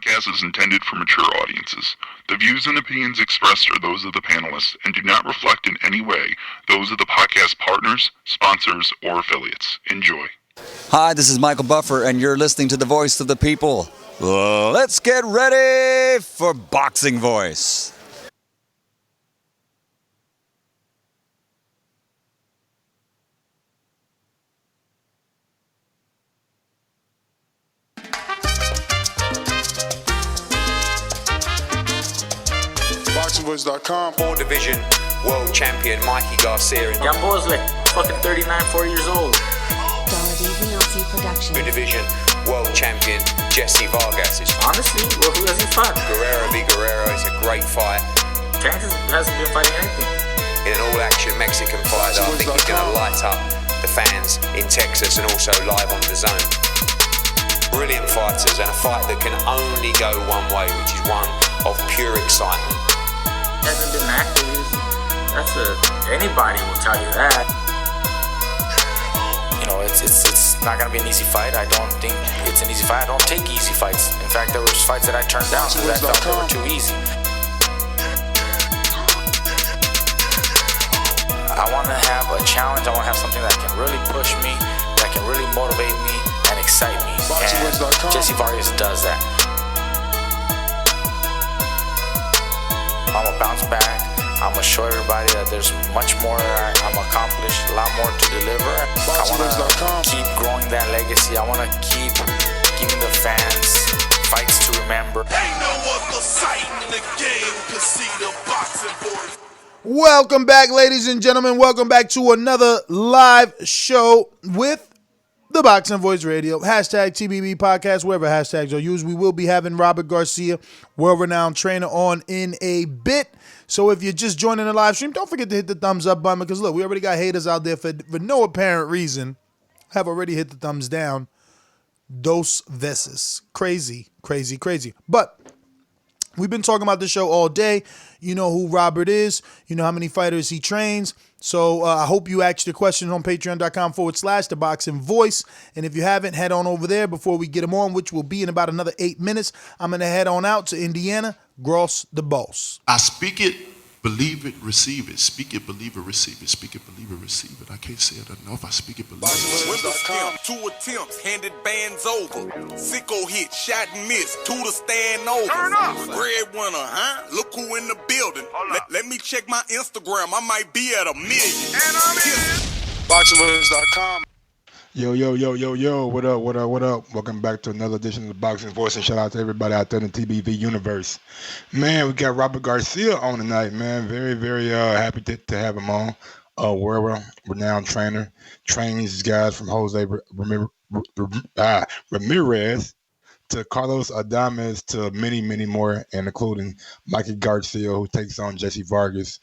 podcast is intended for mature audiences. The views and opinions expressed are those of the panelists and do not reflect in any way those of the podcast partners, sponsors, or affiliates. Enjoy. Hi, this is Michael Buffer, and you're listening to the Voice of the People. Let's get ready for Boxing Voice. BoxingVoice.com. 4-division world champion Mikey Garcia. Young boy's like fucking 39, 40 years old. Dazn production. 2-division world champion Jessie Vargas. Honestly, well, who hasn't fought? Guerrero v. Guerrero is a great fight. Francis hasn't been fighting anything. In an all-action Mexican fight, I think he's going to light up the fans in Texas and also live on Dazn. Brilliant fighters, and a fight that can only go one way, which is one of pure excitement. Hasn't been active. Anybody will tell you that. You know, it's not gonna be an easy fight. I don't think it's an easy fight. I don't take easy fights. In fact, there was fights that I turned down because I felt they were too easy. I want to have a challenge. I want to have something that can really push me, that can really motivate me and excite me. And Jessie Vargas does that. I'm gonna bounce back. I'm gonna show everybody that there's much more I'm accomplished, a lot more to deliver. I wanna keep growing that legacy. I wanna keep giving the fans fights to remember. Ain't no other sight in the game can see the Boxing Voice. Welcome back, ladies and gentlemen. Welcome back to another live show with the Boxing Voice Radio. Hashtag TBB podcast, wherever hashtags are used. We will be having Robert Garcia, world-renowned trainer, on in a bit. So if you're just joining the live stream, don't forget to hit the thumbs up button because, look, we already got haters out there for no apparent reason. Have already hit the thumbs down. Dos veces. Crazy, crazy, crazy. But we've been talking about this show all day. You know who Robert is. You know how many fighters he trains. So I hope you ask your questions on patreon.com/The Boxing Voice. And if you haven't, head on over there before we get them on, which will be in about another 8 minutes. I'm going to head on out to Indiana. Gross the boss. I speak it, believe it, receive it. Speak it, believe it, receive it. Speak it, believe it, receive it. I can't say it enough. I speak it, believe it. Windows count. 2 attempts, handed bands over. Sicko hit, shot and missed. 2 to stand over. Turn up. Breadwinner, huh? Look who in the building. Let me check my Instagram. I might be at 1 million. And I'm in. BoxingVoice.com. Yo, what up? Welcome back to another edition of the Boxing Voice, and shout out to everybody out there in the TBV universe. Man, we got Robert Garcia on tonight, man. Very happy to have him on. World-renowned trainer, trains these guys from Jose Ramirez to Carlos Adames to many more, and including Mikey Garcia, who takes on Jessie Vargas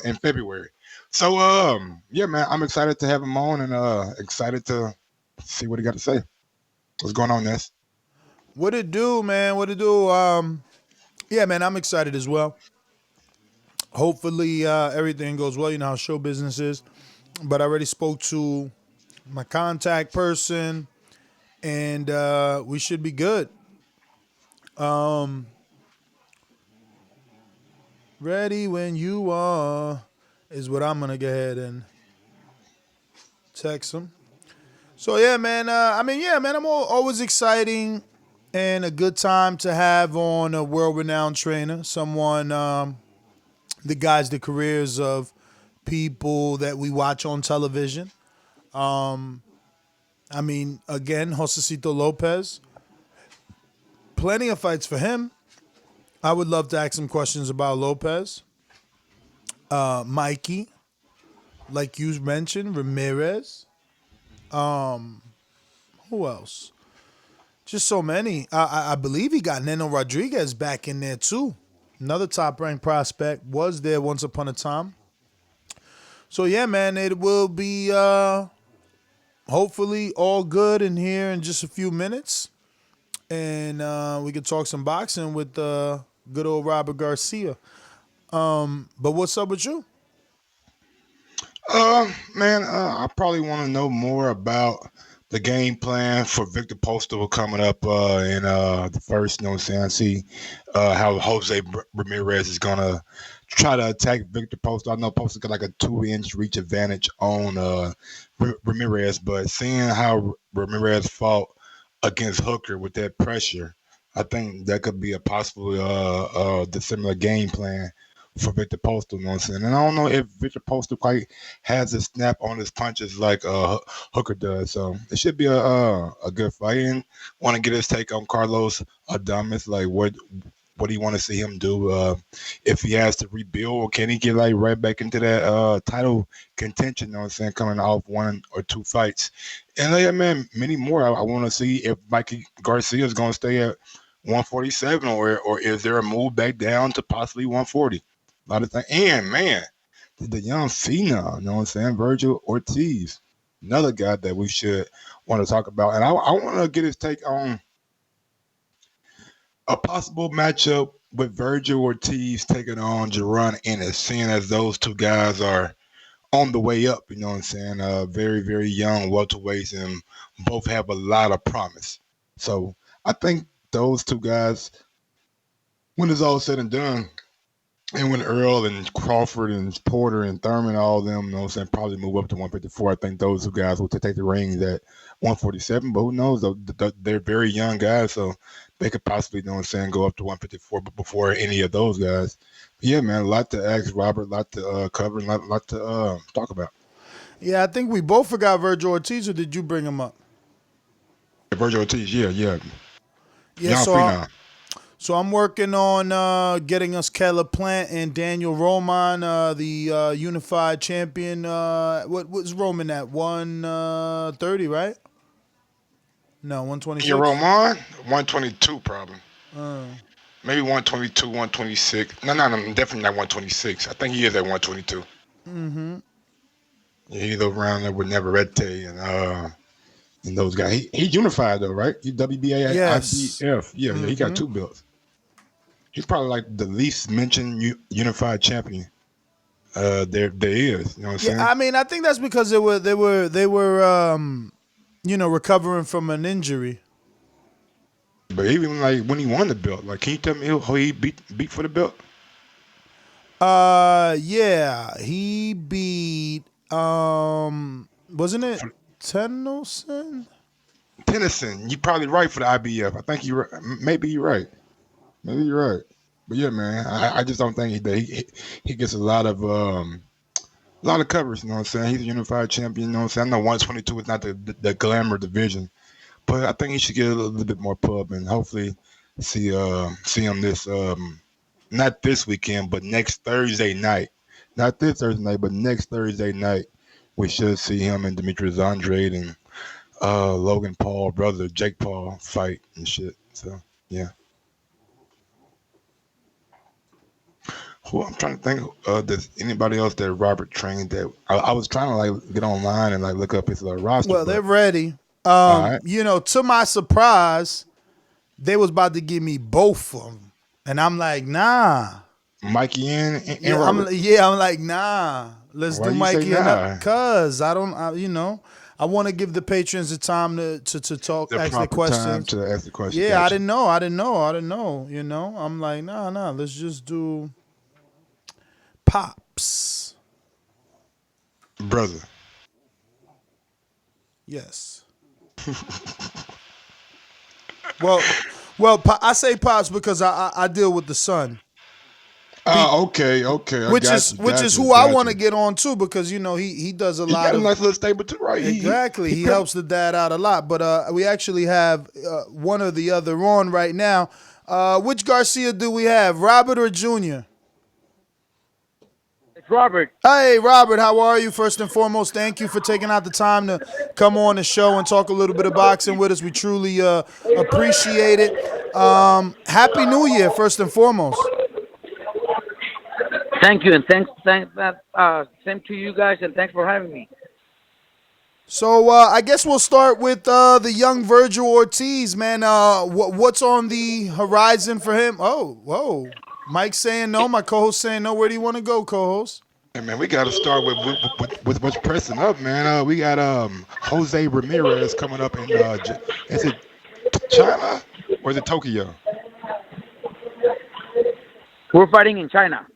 in February. So, yeah, man, I'm excited to have him on and excited to see what he got to say. What's going on, Ness? What it do, man? What it do? Yeah, man, I'm excited as well. Hopefully everything goes well. You know how show business is. But I already spoke to my contact person, and we should be good. Ready when you are is what I'm going to go ahead and text him. So, yeah, man. I'm always exciting and a good time to have on a world-renowned trainer, someone that guides the careers of people that we watch on television. Again, Josecito Lopez. Plenty of fights for him. I would love to ask some questions about Lopez. Mikey, like you mentioned, Ramirez. Who else? Just so many. I believe he got Neno Rodriguez back in there too. Another top-ranked prospect was there once upon a time. So yeah, man, it will be hopefully all good in here in just a few minutes, and we can talk some boxing with good old Robert Garcia. But what's up with you? Man, I probably want to know more about the game plan for Victor Postal coming up in the first. You know what I'm saying? I see how Jose Ramirez is gonna try to attack Victor Postal. I know Postal got like a 2-inch reach advantage on Ramirez, but seeing how Ramirez fought against Hooker with that pressure, I think that could be a possible dissimilar game plan for Victor Postal. You know what I'm saying? And I don't know if Victor Postal quite has a snap on his punches like Hooker does. So it should be a good fight. And want to get his take on Carlos Adames, like what do you want to see him do if he has to rebuild, or can he get like right back into that title contention? You know what I'm saying? Coming off 1 or 2 fights. And yeah, man, many more. I want to see if Mikey Garcia is going to stay at 147 or is there a move back down to possibly 140? A lot of things. And man, the young phenom, you know what I'm saying? Virgil Ortiz, another guy that we should want to talk about. And I want to get his take on a possible matchup with Virgil Ortiz taking on Jaron Ennis, seeing as those two guys are on the way up, you know what I'm saying? Very, very young welterweights, and both have a lot of promise. So I think those two guys, when it's all said and done, and when Earl and Crawford and Porter and Thurman, all of them, you know what I'm saying, probably move up to 154. I think those two guys will take the reins at 147, but who knows? They're very young guys, so they could possibly, you know what I'm saying, go up to 154 before any of those guys. But yeah, man, a lot to ask Robert, a lot to cover, and a lot to talk about. Yeah, I think we both forgot Virgil Ortiz, or did you bring him up? Virgil Ortiz, yeah. Yeah, so I'm working on getting us Caleb Plant and Daniel Roman, the unified champion. What was Roman at? 130, right? No, 126. Yeah, Roman, 122 probably. Maybe 122, 126. No, definitely not 126. I think he is at 122. Mm-hmm. Yeah, he's around there with Navarrete and those guys. He's unified though, right? He WBA, yes. IBF. Yeah, he got 2 belts. He's probably like the least mentioned unified champion. There is. You know what I'm saying? I mean, I think that's because they were recovering from an injury. But even like when he won the belt, like, can you tell me how he beat for the belt? Yeah, he beat wasn't it Tennyson? Tennyson, you're probably right for the IBF. I think maybe you're right. But yeah, man, I just don't think he gets a lot of coverage. You know what I'm saying? He's a unified champion. You know what I'm saying? I know 122 is not the glamour division, but I think he should get a little bit more pub and hopefully see him this not this weekend, but next Thursday night. Not this Thursday night, but next Thursday night, we should see him and Demetrius Andrade and Logan Paul, brother Jake Paul, fight and shit. So yeah. Well, I'm trying to think. Does anybody else that Robert trained that I was trying to like get online and like look up his roster? Well, they're ready. Right. To my surprise, they was about to give me both of them, and I'm like, nah. Mikey and Robert? I'm like, nah. Let's do Mikey and cause I don't. I want to give the patrons the time to talk, ask the questions. Time to ask the questions. Yeah, gotcha. I didn't know. I'm like, nah. Let's just do Pops. Brother. Yes. well, I say Pops because I deal with the son. Okay. Which is who I want to get on too, because he does a lot of nice little stable too, right? Exactly. He helps the dad out a lot. But we actually have one or the other on right now. Which Garcia do we have, Robert or Junior? Robert. Hey, Robert, how are you? First and foremost, thank you for taking out the time to come on the show and talk a little bit of boxing with us. We truly appreciate it. Happy New Year, first and foremost. Thank you, and thanks same to you guys, and thanks for having me. So I guess we'll start with the young Virgil Ortiz, man. What's on the horizon for him? Oh, whoa. Mike's saying no. My co-host saying no. Where do you want to go, co-host? Hey man, we got to start with what's pressing up, man. We got Jose Ramirez coming up in is it China or is it Tokyo? We're fighting in China.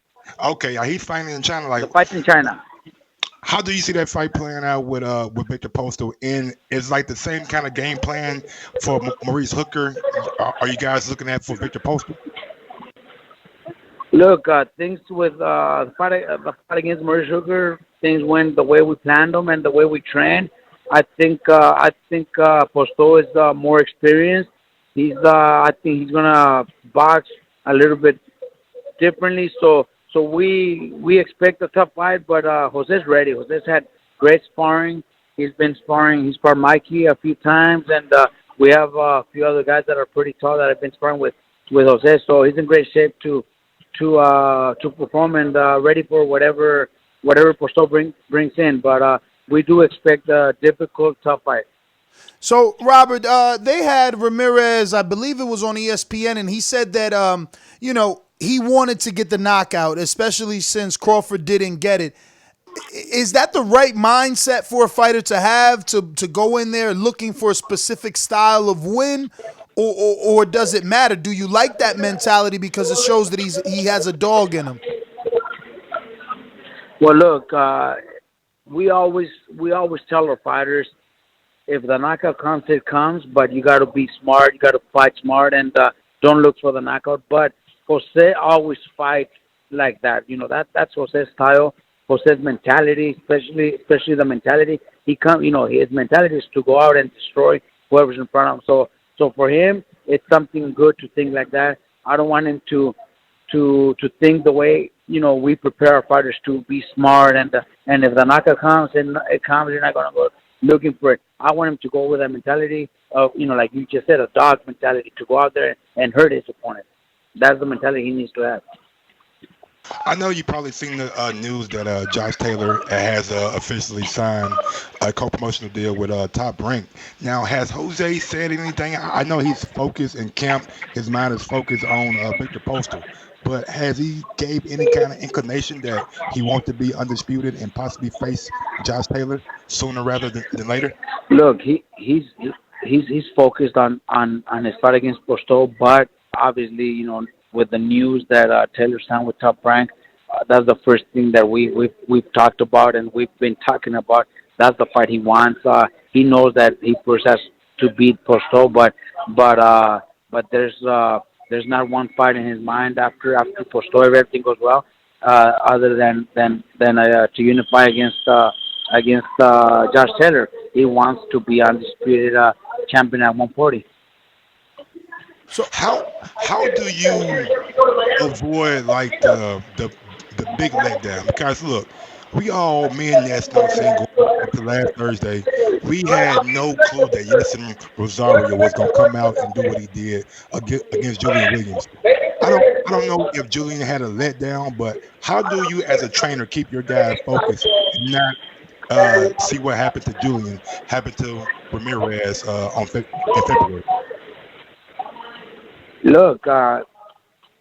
Okay, he's fighting in China. Like, The fight's in China. how do you see that fight playing out with Victor Postal? And is like the same kind of game plan for Maurice Hooker? Are you guys looking at for Victor Postal? Look, things with the fight against Maurice Hooker, things went the way we planned them and the way we trained. I think Posto is more experienced. I think he's gonna box a little bit differently. So we expect a tough fight, but Jose's ready. Jose's had great sparring. He's been sparring. He sparred Mikey a few times, and we have a few other guys that are pretty tall that have been sparring with Jose. So he's in great shape to perform and ready for whatever Posto brings in. But we do expect a difficult, tough fight. So, Robert, they had Ramirez, I believe it was on ESPN, and he said that, he wanted to get the knockout, especially since Crawford didn't get it. Is that the right mindset for a fighter to have, to go in there looking for a specific style of win, or does it matter? Do you like that mentality because it shows that he has a dog in him? Well, look, we always tell our fighters, if the knockout comes, it comes, but you got to be smart. You got to fight smart and don't look for the knockout. But Jose always fights like that. That's Jose's style. Jose's mentality, especially the mentality. His mentality is to go out and destroy whoever's in front of him. So for him, it's something good to think like that. I don't want him to think the way we prepare our fighters to be smart and if the knockout comes and it comes, you're not gonna go looking for it. I want him to go with that mentality of like you just said, a dog mentality, to go out there and hurt his opponent. That's the mentality he needs to have. I know you probably seen the news that Josh Taylor has officially signed a co-promotional deal with Top Rank. Now, has Jose said anything? I know he's focused in camp. His mind is focused on Victor Postal. But has he gave any kind of inclination that he wants to be undisputed and possibly face Josh Taylor sooner rather than later? Look, he's focused on his fight against Posto, but obviously, with the news that Taylor signed with Top Rank, that's the first thing that we've talked about and we've been talking about. That's the fight he wants. He knows that he first has to beat Posto, but there's not one fight in his mind after Posto, if everything goes well, other than to unify against Josh Taylor. He wants to be undisputed champion at 140. So how do you avoid like the big letdown? Because look, me and Ness, know saying going into last Thursday, we had no clue that Yesin Rosario was gonna come out and do what he did against Julian Williams. I don't know if Julian had a letdown, but how do you as a trainer keep your guys focused and not see what happened to Julian happened to Ramirez in February? Look,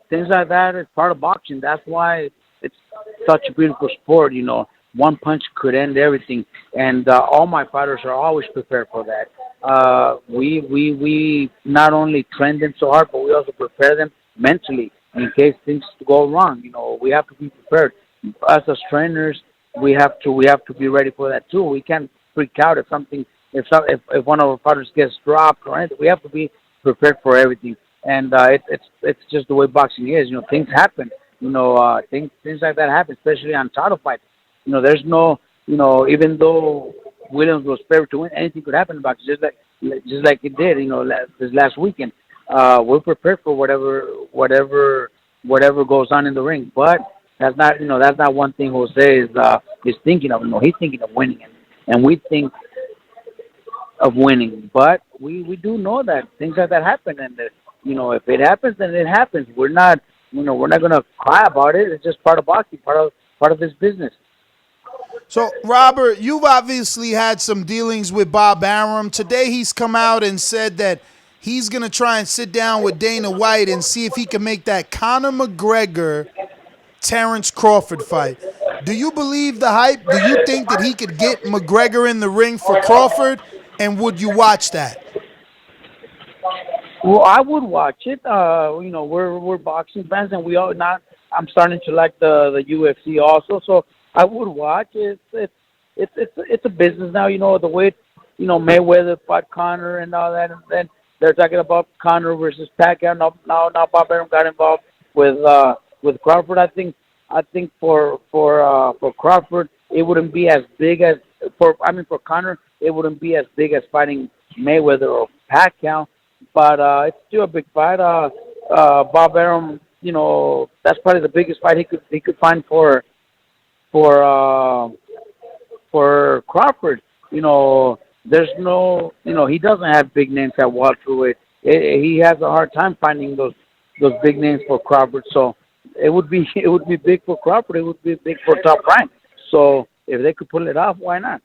things like that is part of boxing. That's why it's such a beautiful sport. One punch could end everything, and all my fighters are always prepared for that. We not only train them so hard, but we also prepare them mentally in case things go wrong. We have to be prepared. Us as trainers, we have to be ready for that too. We can't freak out if one of our fighters gets dropped or anything. We have to be prepared for everything. And it's just the way boxing is. Things happen. Things like that happen, especially on title fights. There's no, even though Williams was favored to win, anything could happen in boxing, just like it did. This last weekend. We're prepared for whatever goes on in the ring. But that's not one thing Jose is thinking of. He's thinking of winning, and we think of winning. But we do know that things like that happen, and if it happens, then it happens. We're not gonna cry about it. It's just part of boxing, part of this business. So, Robert, you've obviously had some dealings with Bob Arum. Today he's come out and said that he's gonna try and sit down with Dana White and see if he can make that Conor McGregor Terrence Crawford fight. Do you believe the hype? Do you think that he could get McGregor in the ring for Crawford? And would you watch that? Well, I would watch it. We're boxing fans, and we all not. I'm starting to like the UFC also, so I would watch it. It's a business now. The way Mayweather fought Conor and all that, and then they're talking about Conor versus Pacquiao. Now Bob Arum got involved with Crawford. I think for Crawford it wouldn't be as big as for Conor it wouldn't be as big as fighting Mayweather or Pacquiao. But it's still a big fight. Bob Arum, that's probably the biggest fight he could find for Crawford. There's no, he doesn't have big names at welterweight. He has a hard time finding those big names for Crawford. So it would be big for Crawford. It would be big for Top Rank. So if they could pull it off, why not?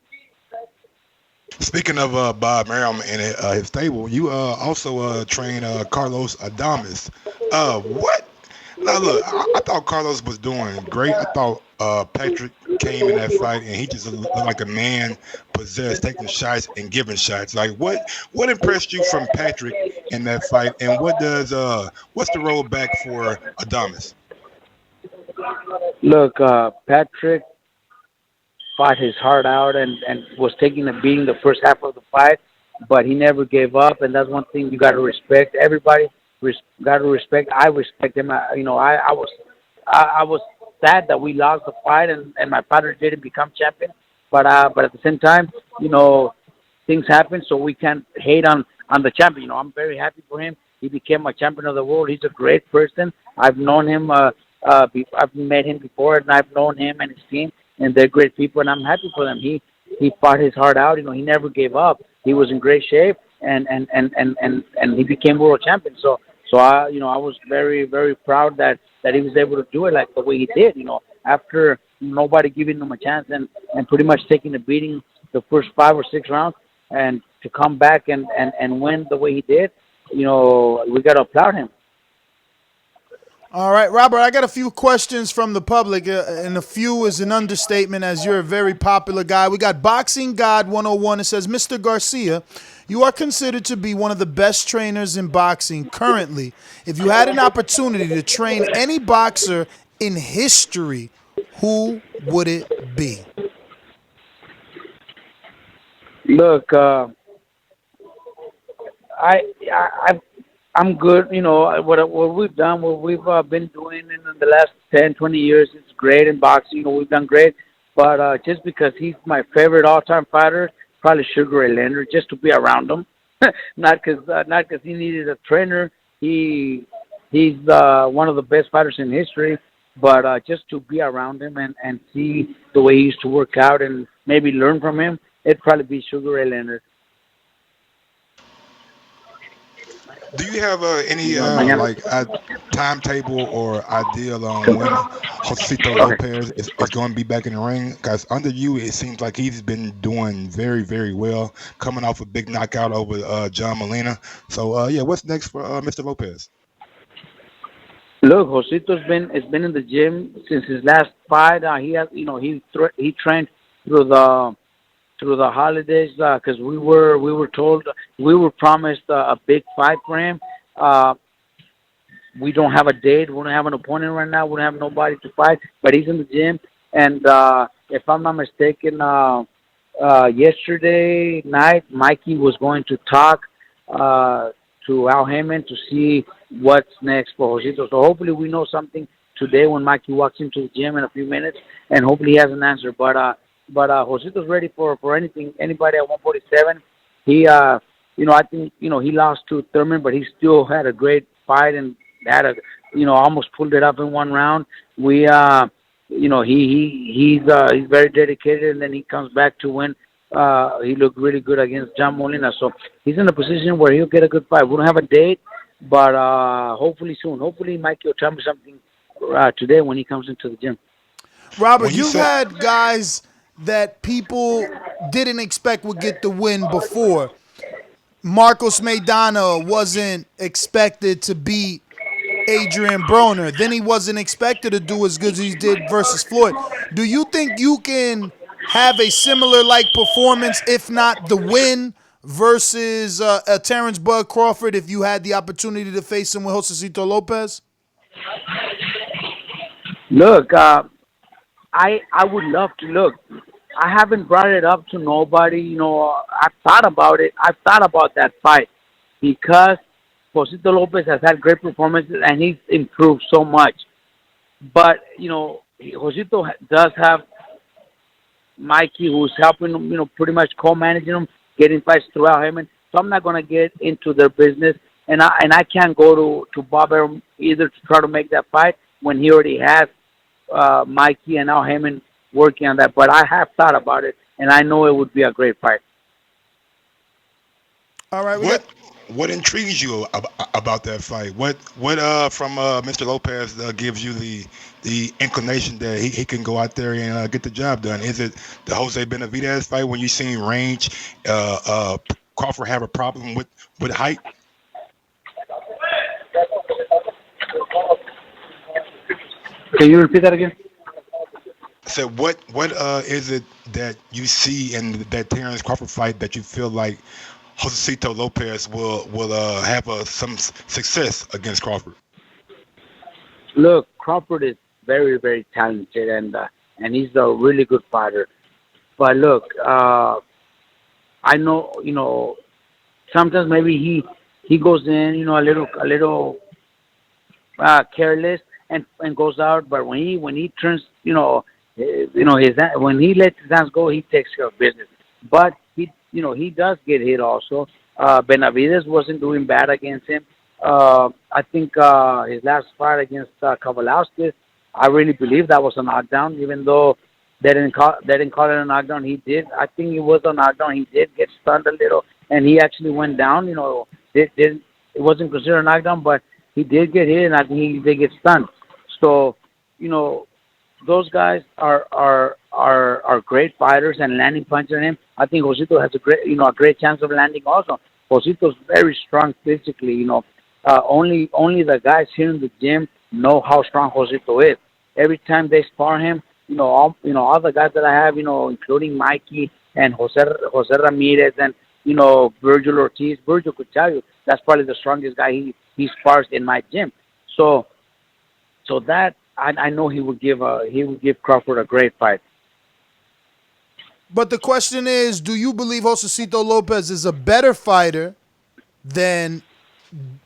Speaking of Bob Arum and his stable, you also train Carlos Adames. What? Now look, I thought Carlos was doing great. I thought Patrick came in that fight and he just looked like a man possessed, taking shots and giving shots. Like what impressed you from Patrick in that fight, and what's the road back for Adames? Look, Patrick fought his heart out and was taking a beating the first half of the fight, but he never gave up, and that's one thing you got to respect. Everybody got to respect. I respect him. I was sad that we lost the fight and my father didn't become champion, but at the same time, things happen, so we can't hate on the champion. I'm very happy for him. He became a champion of the world. He's a great person. I've known him. I've met him before, and I've known him and his team. And they're great people, and I'm happy for them. He fought his heart out. He never gave up. He was in great shape, and he became world champion. So I was very, very proud that he was able to do it like the way he did. After nobody giving him a chance and pretty much taking a beating the first 5 or 6 rounds, and to come back and win the way he did, we got to applaud him. All right, Robert, I got a few questions from the public, and a few is an understatement as you're a very popular guy. We got Boxing God 101. It says, Mr. Garcia, you are considered to be one of the best trainers in boxing currently. If you had an opportunity to train any boxer in history, who would it be? Look, I'm good. What we've done, what we've been doing in the last 10, 20 years, it's great in boxing. We've done great. But just because he's my favorite all-time fighter, probably Sugar Ray Leonard, just to be around him. not because he needed a trainer. He's one of the best fighters in history. But just to be around him and see the way he used to work out and maybe learn from him, it'd probably be Sugar Ray Leonard. Do you have any timetable or ideal on when Josito Lopez is going to be back in the ring? Because under you, it seems like he's been doing very, very well, coming off a big knockout over John Molina. So, what's next for Mr. Lopez? Look, Josito's been in the gym since his last fight. He trained through the holidays because we were promised a big fight for him. We don't have a date. We don't have an opponent right now. We don't have nobody to fight, but he's in the gym. And if I'm not mistaken, yesterday night, Mikey was going to talk to Al Heyman to see what's next for Josito. So hopefully we know something today when Mikey walks into the gym in a few minutes, and hopefully he has an answer. But Josito's ready for anything, anybody at 147. I think, he lost to Thurman, but he still had a great fight and had almost pulled it up in one round. He's very dedicated, and then he comes back to win. He looked really good against John Molina. So he's in a position where he'll get a good fight. We don't have a date, but hopefully soon. Hopefully Mikey will tell me something today when he comes into the gym. Robert, you've had guys that people didn't expect would get the win before. Marcos Maidana wasn't expected to beat Adrian Broner. Then he wasn't expected to do as good as he did versus Floyd. Do you think you can have a similar like performance, if not the win, versus Terrence Bud Crawford if you had the opportunity to face him with Josecito Lopez? Look, I would love to look. I haven't brought it up to nobody. You know, I've thought about it. I've thought about that fight because Josecito Lopez has had great performances and he's improved so much. But, you know, Josecito does have Mikey who's helping him, you know, pretty much co-managing him, getting fights throughout him. And so I'm not going to get into their business. And I can't go to Bob Arum either to try to make that fight when he already has Mikey and now Heyman working on that. But I have thought about it, and I know it would be a great fight. All right. What intrigues you about that fight? What from Mr. Lopez gives you the inclination that he can go out there and get the job done? Is it the Jose Benavidez fight when you seen range? Crawford have a problem with height? Can you repeat that again? So what is it that you see in that Terrence Crawford fight that you feel like Josecito Lopez will have some success against Crawford? Look, Crawford is very, very talented, and he's a really good fighter. But look, I know, you know, sometimes maybe he goes in, you know, a little careless and goes out. But when he turns, when he lets his hands go, he takes care of business. But he does get hit also. Benavidez wasn't doing bad against him. I think his last fight against Kowalski, I really believe that was a knockdown, even though they didn't call it a knockdown. He did. I think it was a knockdown. He did get stunned a little, and he actually went down. You know, it wasn't considered a knockdown, but he did get hit, and I think he did get stunned. So, you know, those guys are great fighters and landing punches on him. I think Josecito has a great chance of landing also. Joseto's very strong physically. You know, only the guys here in the gym know how strong Josecito is. Every time they spar him, all the guys that I have, including Mikey and Jose Ramirez and Virgil Ortiz. Virgil could tell you that's probably the strongest guy he spars in my gym. So that I know he would give Crawford a great fight. But the question is, do you believe Josecito Lopez is a better fighter than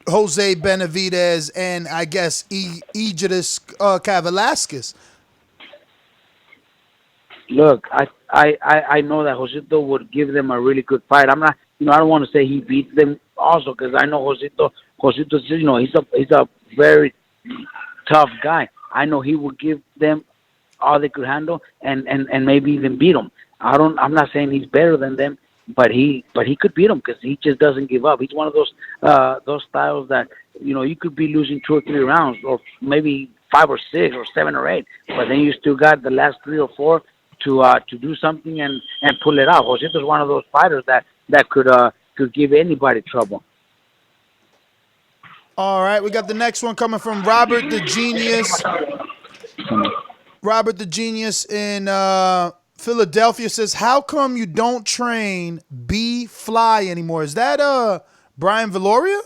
Jose Benavidez and I guess Aegis Kavalaskis? Look, I know that Josecito would give them a really good fight. I'm not, I don't want to say he beats them also because I know Josecito, he's a very tough guy. I know he would give them all they could handle and maybe even beat them. I'm not saying he's better than them, but he could beat them because he just doesn't give up. He's one of those styles that you could be losing 2 or 3 rounds, or maybe 5 or 6 or 7 or 8, but then you still got the last 3 or 4 to do something and pull it out. Joseto's one of those fighters that could give anybody trouble. All right, we got the next one coming from Robert the Genius. Robert the Genius in Philadelphia says, how come you don't train B-Fly anymore? Is that Brian Valoria?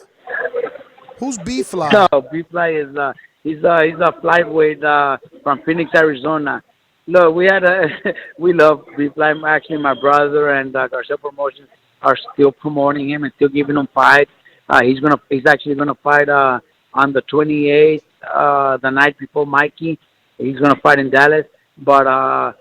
Who's B-Fly? No, B-Fly is he's a flyweight from Phoenix, Arizona. Look, we love B-Fly. Actually, my brother and Garcia Promotions are still promoting him and still giving him fights. He's actually gonna fight on the 28th, the night before Mikey. He's gonna fight in Dallas, but I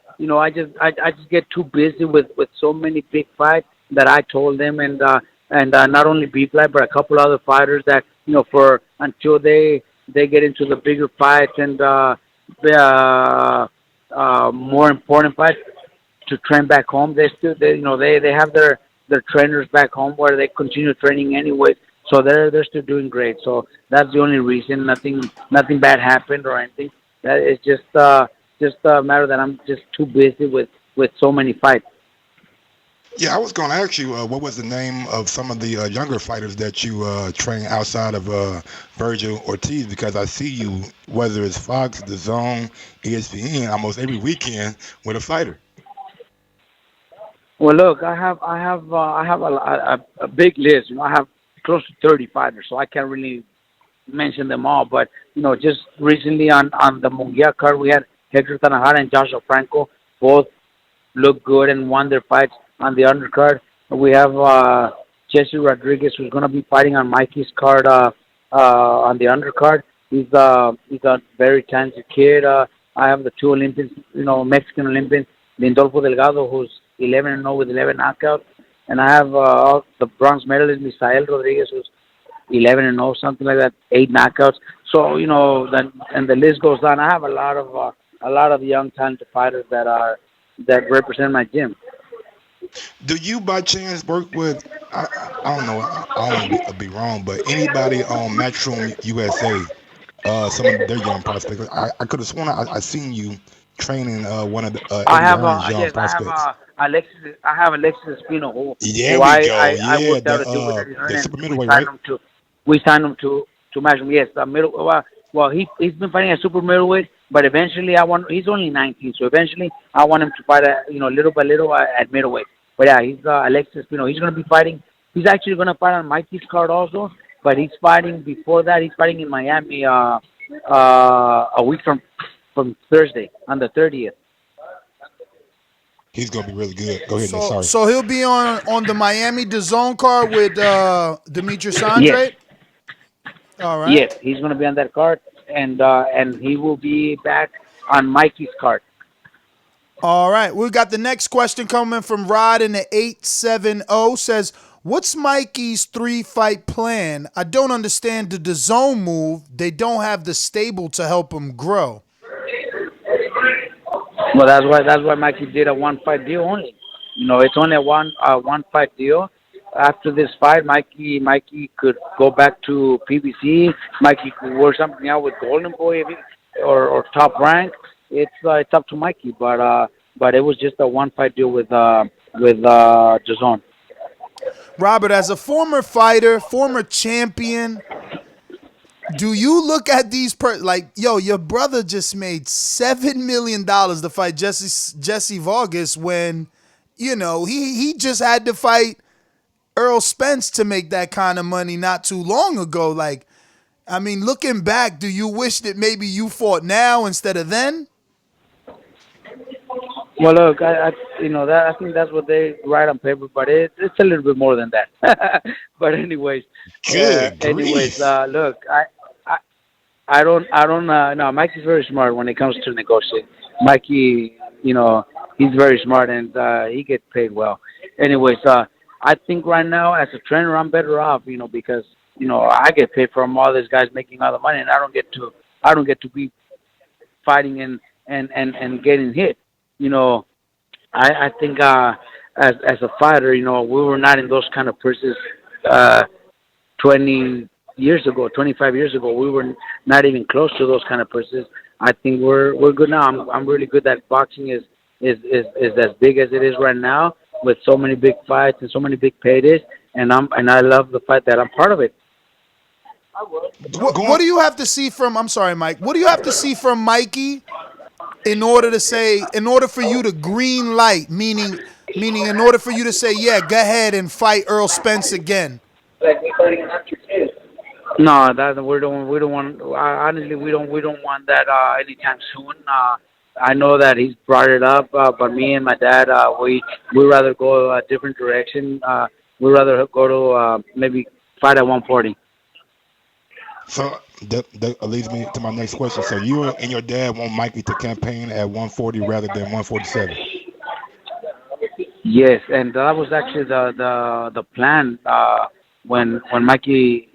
just get too busy with so many big fights that I told them, and not only B-Fly but a couple other fighters that for until they get into the bigger fights and more important fights to train back home. They have their trainers back home where they continue training anyway. So they're still doing great. So that's the only reason. Nothing bad happened or anything. That is just a matter that I'm just too busy with so many fights. Yeah, I was going to ask you, what was the name of some of the younger fighters that you train outside of Virgil Ortiz? Because I see you, whether it's Fox, The Zone, ESPN, almost every weekend with a fighter. Well, look, I have a big list. I have close to 30 fighters, so I can't really mention them all. But just recently on the Munguia card, we had Hector Tanajara and Joshua Franco. Both look good and won their fights on the undercard. We have Jesse Rodriguez, who's going to be fighting on Mikey's card on the undercard. He's a very talented kid. I have the two Olympians, Mexican Olympians, Lindolfo Delgado, who's 11-0 with 11 knockouts, and I have the bronze medalist Misael Rodriguez, who's 11-0, something like that, 8 knockouts. So then and the list goes on. I have a lot of young talented fighters that represent my gym. Do you by chance work with, I don't know, I don't want to be wrong, but anybody on Matchroom USA, some of their young prospects? I could have sworn I seen you training one of the I Eddie have Hearn's young yes, I have prospects. Alexis. I have Alexis Espino, Yeah, who we go. I Yeah, worked out a deal with Eddie Hearn, the and super middleweight, right? we signed him to match him. Yes, the middle. Well, he's been fighting at super middleweight, but eventually I want. He's only 19, so eventually I want him to fight at little by little at middleweight. But yeah, he's Alexis Espino. He's going to be fighting. He's actually going to fight on Mikey's card also, but he's fighting before that. He's fighting in Miami a week from Thursday on the 30th. He's gonna be really good. Go ahead, Nick. So Sorry. so he'll be on the Miami DAZN card with Demetrius Yes. Andrade. All right. Yes, he's going to be on that card, and he will be back on Mikey's card. All right. We got the next question coming from Rod in the 870. Says, what's Mikey's 3-fight plan? I don't understand the DAZN move. They don't have the stable to help him grow. Well, that's why Mikey did a 1-fight deal only. It's only a one fight deal. After this fight, Mikey could go back to PBC. Mikey could work something out with Golden Boy or Top Rank. It's up to Mikey, but it was just a 1-fight deal with DAZN. Robert, as a former fighter, former champion, do you look at these your brother just made $7 million to fight Jessie Vargas when, he just had to fight Earl Spence to make that kind of money not too long ago. Looking back, do you wish that maybe you fought now instead of then? Well, look, I think that's what they write on paper, but it's a little bit more than that. But anyways, look, I don't no, Mikey's very smart when it comes to negotiating. Mikey, he's very smart and he gets paid well. Anyways, I think right now as a trainer I'm better off, because I get paid from all these guys making all the money, and I don't get to be fighting and getting hit. I think as a fighter, we were not in those kind of purses 20 years ago, 25 years ago. We were not even close to those kind of purses. I think we're good now. I'm really good that boxing is as big as it is right now, with so many big fights and so many big paydays, and I love the fact that I'm part of it. What do you have to see from? I'm sorry, Mike. What do you have to see from Mikey in order for you to green light, meaning in order for you to say, yeah, go ahead and fight Earl Spence again? No, we don't want. Honestly, we don't want that anytime soon. I know that he's brought it up, but me and my dad, we rather go a different direction. We rather go to maybe fight at 140. So that leads me to my next question. So you and your dad want Mikey to campaign at 140 rather than 147? Yes, and that was actually the plan when Mikey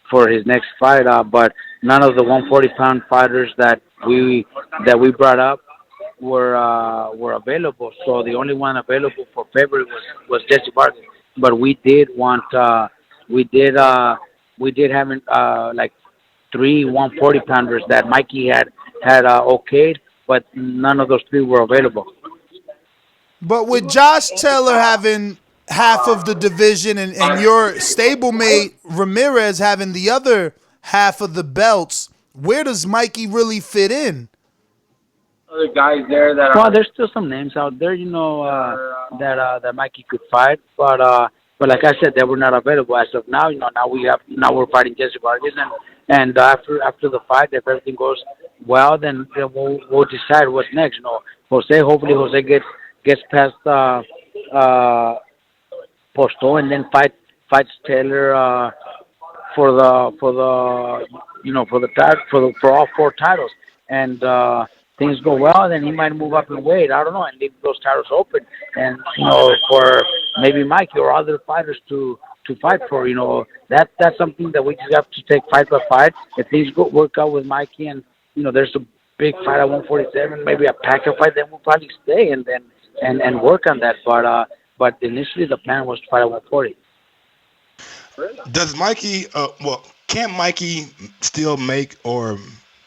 for his next fight. But none of the 140-pound fighters that we brought up were available. So the only one available for February was Jessie Vargas. But we did have like 3 140-pounders that Mikey had okayed, but none of those 3 were available. But with Josh Taylor having half of the division and your stablemate Ramirez having the other half of the belts, where does Mikey really fit in? Other guys there that well, there's still some names out there, that Mikey could fight, but like I said, they were not available as of now. Now we're fighting Jessie Vargas, and after the fight, if everything goes well, then we'll decide what's next. Hopefully Jose gets past Posto and then fights Taylor for all 4 titles, and things go well, then he might move up in weight. I don't know, and leave those titles open, and for maybe Mikey or other fighters to fight for. That's something that we just have to take fight by fight. If things work out with Mikey, and there's a big fight at 147, maybe a Packer fight, then we'll probably stay and work on that. But initially the plan was to fight at 140. Does Mikey? Can Mikey still make or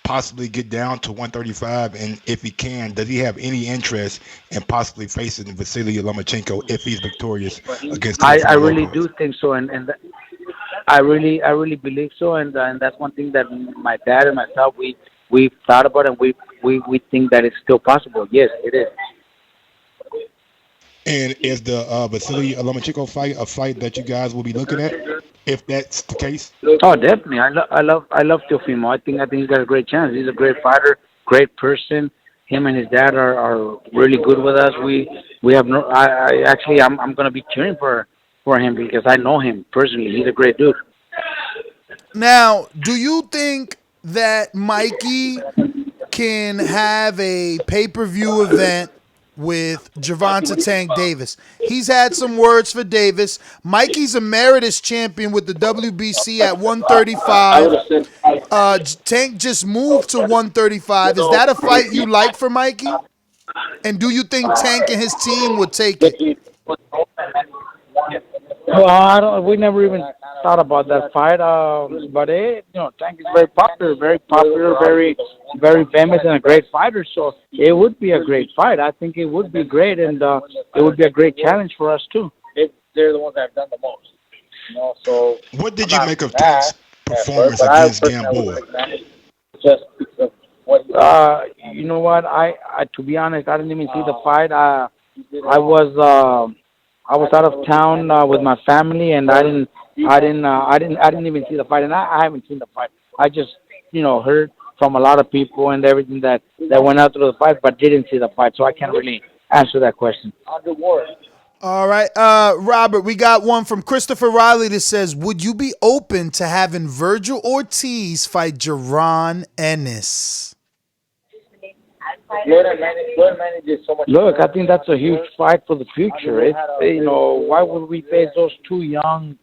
possibly get down to 135? And if he can, does he have any interest in possibly facing Vasily Lomachenko if he's victorious against? I really do think so, and I really believe so, and that's one thing that my dad and myself we've thought about, and we think that it's still possible. Yes, it is. And is the Vasily Lomachenko fight a fight that you guys will be looking at, if that's the case? Oh, definitely. I love Teofimo. I think he's got a great chance. He's a great fighter, great person. Him and his dad are really good with us. We have no. I'm going to be cheering for him because I know him personally. He's a great dude. Now, do you think that Mikey can have a pay-per-view event with Gervonta Tank Davis? He's had some words for Davis. Mikey's emeritus champion with the WBC at 135. Tank just moved to 135. Is that a fight you like for Mikey? And do you think Tank and his team would take it? Well, we never even thought about that fight. But Tank is very popular, very famous, and a great fighter. So it would be a great fight. I think it would be great, and it would be a great challenge for us too. They're the ones that have done the most. So what did you make of Tank's performance against Gamboa? Just because what you know what? I to be honest, I didn't even see the fight. I was out of town with my family, and I didn't even see the fight, and I haven't seen the fight. I just heard from a lot of people and everything that went out to the fight, but didn't see the fight, so I can't really answer that question. All right, Robert, we got one from Christopher Riley that says, would you be open to having Virgil Ortiz fight Jaron Ennis? Look, I think that's a huge fight for the future. Why would we face those two young,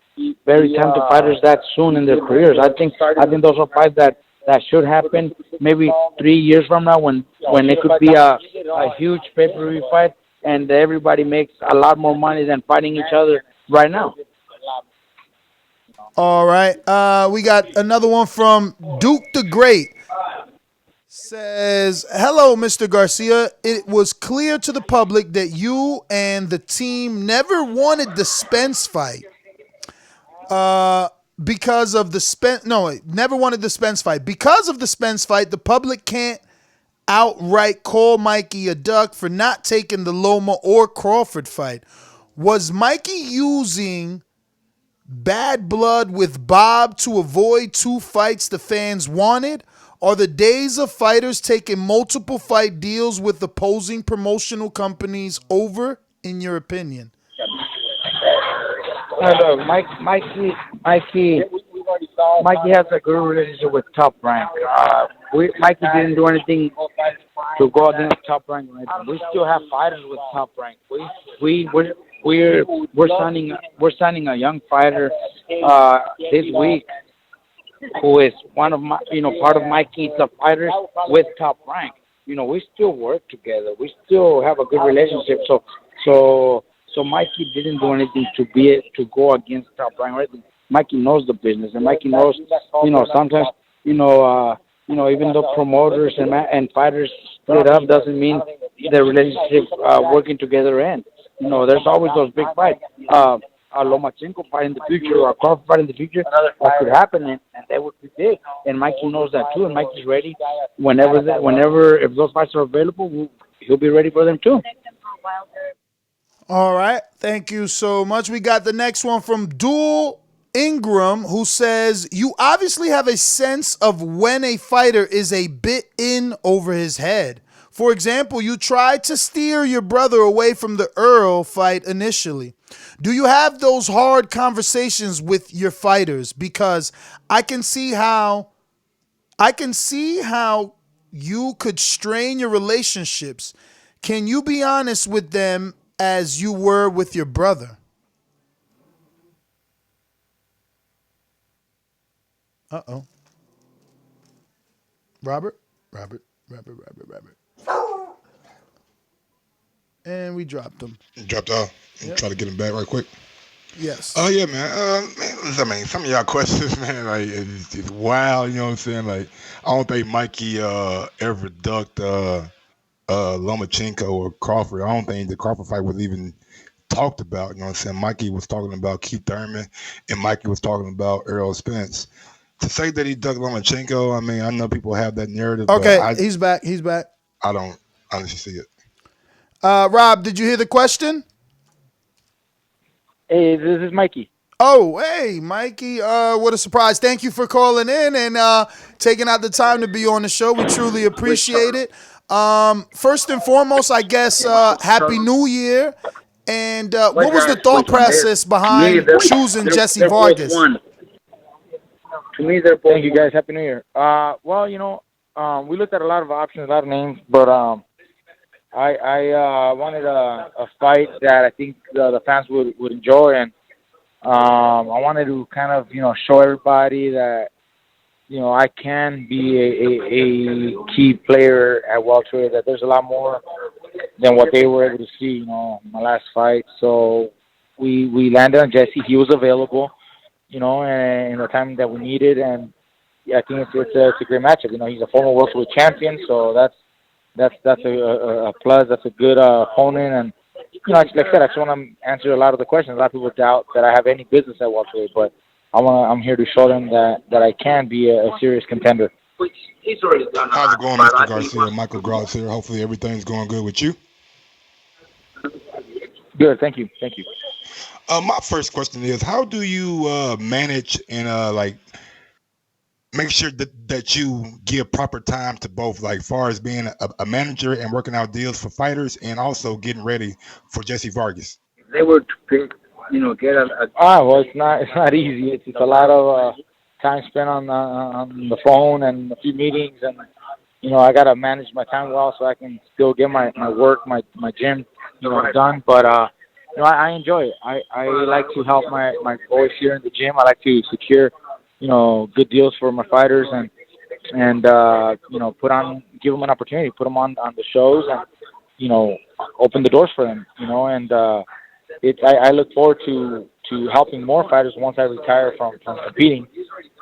very talented fighters that soon in their careers? I think those are fights that should happen maybe 3 years from now when it could be a huge pay-per-view fight and everybody makes a lot more money than fighting each other right now. All right, we got another one from Duke the Great. Says, hello, Mr. Garcia. It was clear to the public that you and the team never wanted the Spence fight. Because of the Spence, no, never wanted the Spence fight. Because of the Spence fight, the public can't outright call Mikey a duck for not taking the Loma or Crawford fight. Was Mikey using bad blood with Bob to avoid 2 fights the fans wanted? Are the days of fighters taking multiple fight deals with opposing promotional companies over, in your opinion? Mikey has a good relationship with Top Rank. Mikey didn't do anything to go against Top Rank. We still have fighters with Top Rank. We're signing a young fighter this week, who is one of my, part of Mikey's fighters with Top Rank. We still work together. We still have a good relationship. So Mikey didn't do anything to go against Top Rank. Right? Mikey knows the business, and Mikey knows, sometimes, even though promoters and fighters split up, doesn't mean the relationship working together ends. There's always those big fights. A Lomachenko fight in the future or a Crawford fight in the future that could happen, and that would be big. And Mikey knows that too, and Mikey's ready whenever if those fights are available, he'll be ready for them too. All right. Thank you so much. We got the next one from Dual Ingram, who says, you obviously have a sense of when a fighter is a bit in over his head. For example, you tried to steer your brother away from the Earl fight initially. Do you have those hard conversations with your fighters? Because I can see how you could strain your relationships. Can you be honest with them as you were with your brother? Uh-oh. Robert. And we dropped him. Dropped off. Yep. Try to get him back right quick. Yes. Oh, yeah, man. I mean, some of y'all questions, man, like, it's wild, you know what I'm saying? Like, I don't think Mikey ever ducked Lomachenko or Crawford. I don't think the Crawford fight was even talked about, you know what I'm saying? Mikey was talking about Keith Thurman, and Mikey was talking about Errol Spence. To say that he ducked Lomachenko, I mean, I know people have that narrative. Okay, but he's back. I don't honestly see it. Rob, did you hear the question? Hey, this is Mikey. Oh, hey, Mikey. What a surprise. Thank you for calling in and taking out the time to be on the show. We truly appreciate it. First and foremost, I guess, Happy New Year. And what was the thought process behind choosing Jessie Vargas? To me, they're both. Thank you, guys. Happy New Year. Well, we looked at a lot of options, a lot of names, but I wanted a fight that I think the fans would enjoy, and I wanted to kind of show everybody that I can be a key player at welterweight. That there's a lot more than what they were able to see. In my last fight. So we landed on Jessie. He was available, and in the time that we needed, and I think it's a great matchup. He's a former welterweight champion, so that's a plus. That's a good opponent, and like I said, I just want to answer a lot of the questions. A lot of people doubt that I have any business at welterweight, but I'm here to show them that I can be a serious contender. He's already done. How's it going, Mr. Garcia? Michael Garcia. Hopefully everything's going good with you. Good, thank you. My first question is, how do you manage and make sure that you give proper time to both, like far as being a manager and working out deals for fighters, and also getting ready for Jessie Vargas? They were to pick, get a. Well, it's not easy. It's a lot of time spent on the phone and a few meetings, and I gotta manage my time well so I can still get my work, my gym, done. But I enjoy it. I like to help my boys here in the gym. I like to secure good deals for my fighters and give them an opportunity, put them on the shows and open the doors for them. And I look forward to helping more fighters once I retire from competing.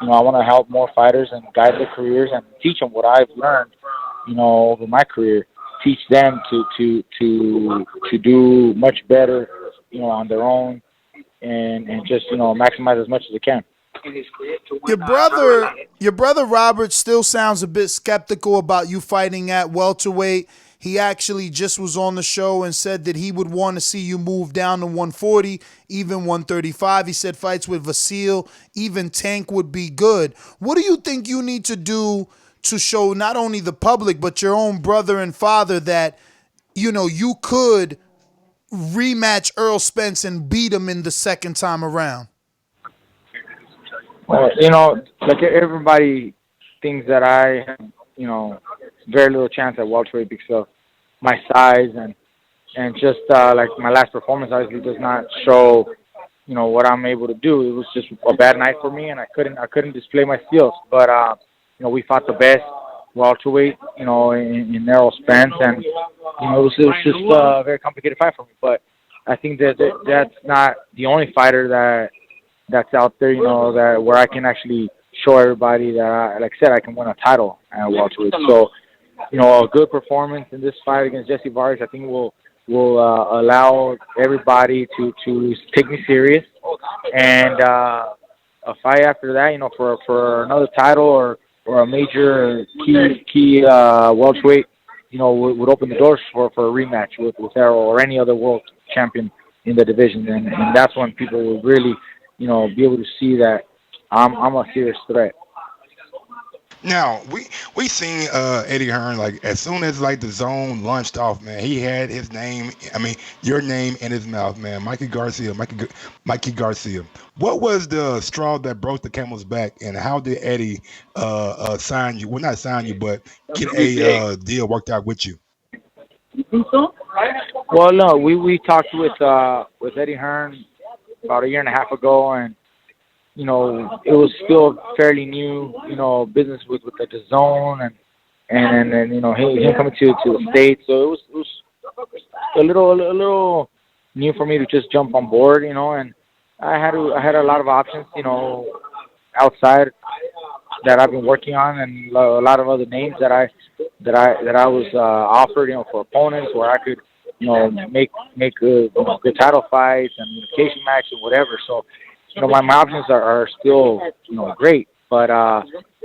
I want to help more fighters and guide their careers and teach them what I've learned, over my career. Teach them to do much better, on their own, and just maximize as much as they can. Your brother Robert still sounds a bit skeptical about you fighting at welterweight. He actually just was on the show and said that he would want to see you move down to 140, even 135. He said fights with Vasil, even Tank would be good. What do you think you need to do to show not only the public but your own brother and father that you could rematch Errol Spence and beat him in the second time around? Well, like everybody thinks that I have, very little chance at welterweight because of my size and just like my last performance obviously does not show, what I'm able to do. It was just a bad night for me and I couldn't display my skills. But we fought the best welterweight, in Errol Spence, and it was just a very complicated fight for me. But I think that's not the only fighter that's out there, that where I can actually show everybody that, like I said, I can win a title at welterweight. So, a good performance in this fight against Jessie Vargas, I think will allow everybody to take me serious. And a fight after that, for another title or a major key welterweight, would open the doors for a rematch with Errol or any other world champion in the division, and that's when people will really, be able to see that I'm a serious threat. Now we seen Eddie Hearn, like as soon as like the zone launched off, man, he had his name. I mean, your name in his mouth, man. Mikey Garcia. What was the straw that broke the camel's back, and how did Eddie sign you? Well, not sign you, but get a deal worked out with you. Well, no, we talked with Eddie Hearn about a year and a half ago, and it was still fairly new, business with the Dazn and him coming to the States. So it was a little new for me to just jump on board, and I had a lot of options, outside that I've been working on, and a lot of other names that I was offered, for opponents where I could, make good title fights and unification matches and whatever. So my options are still, great. But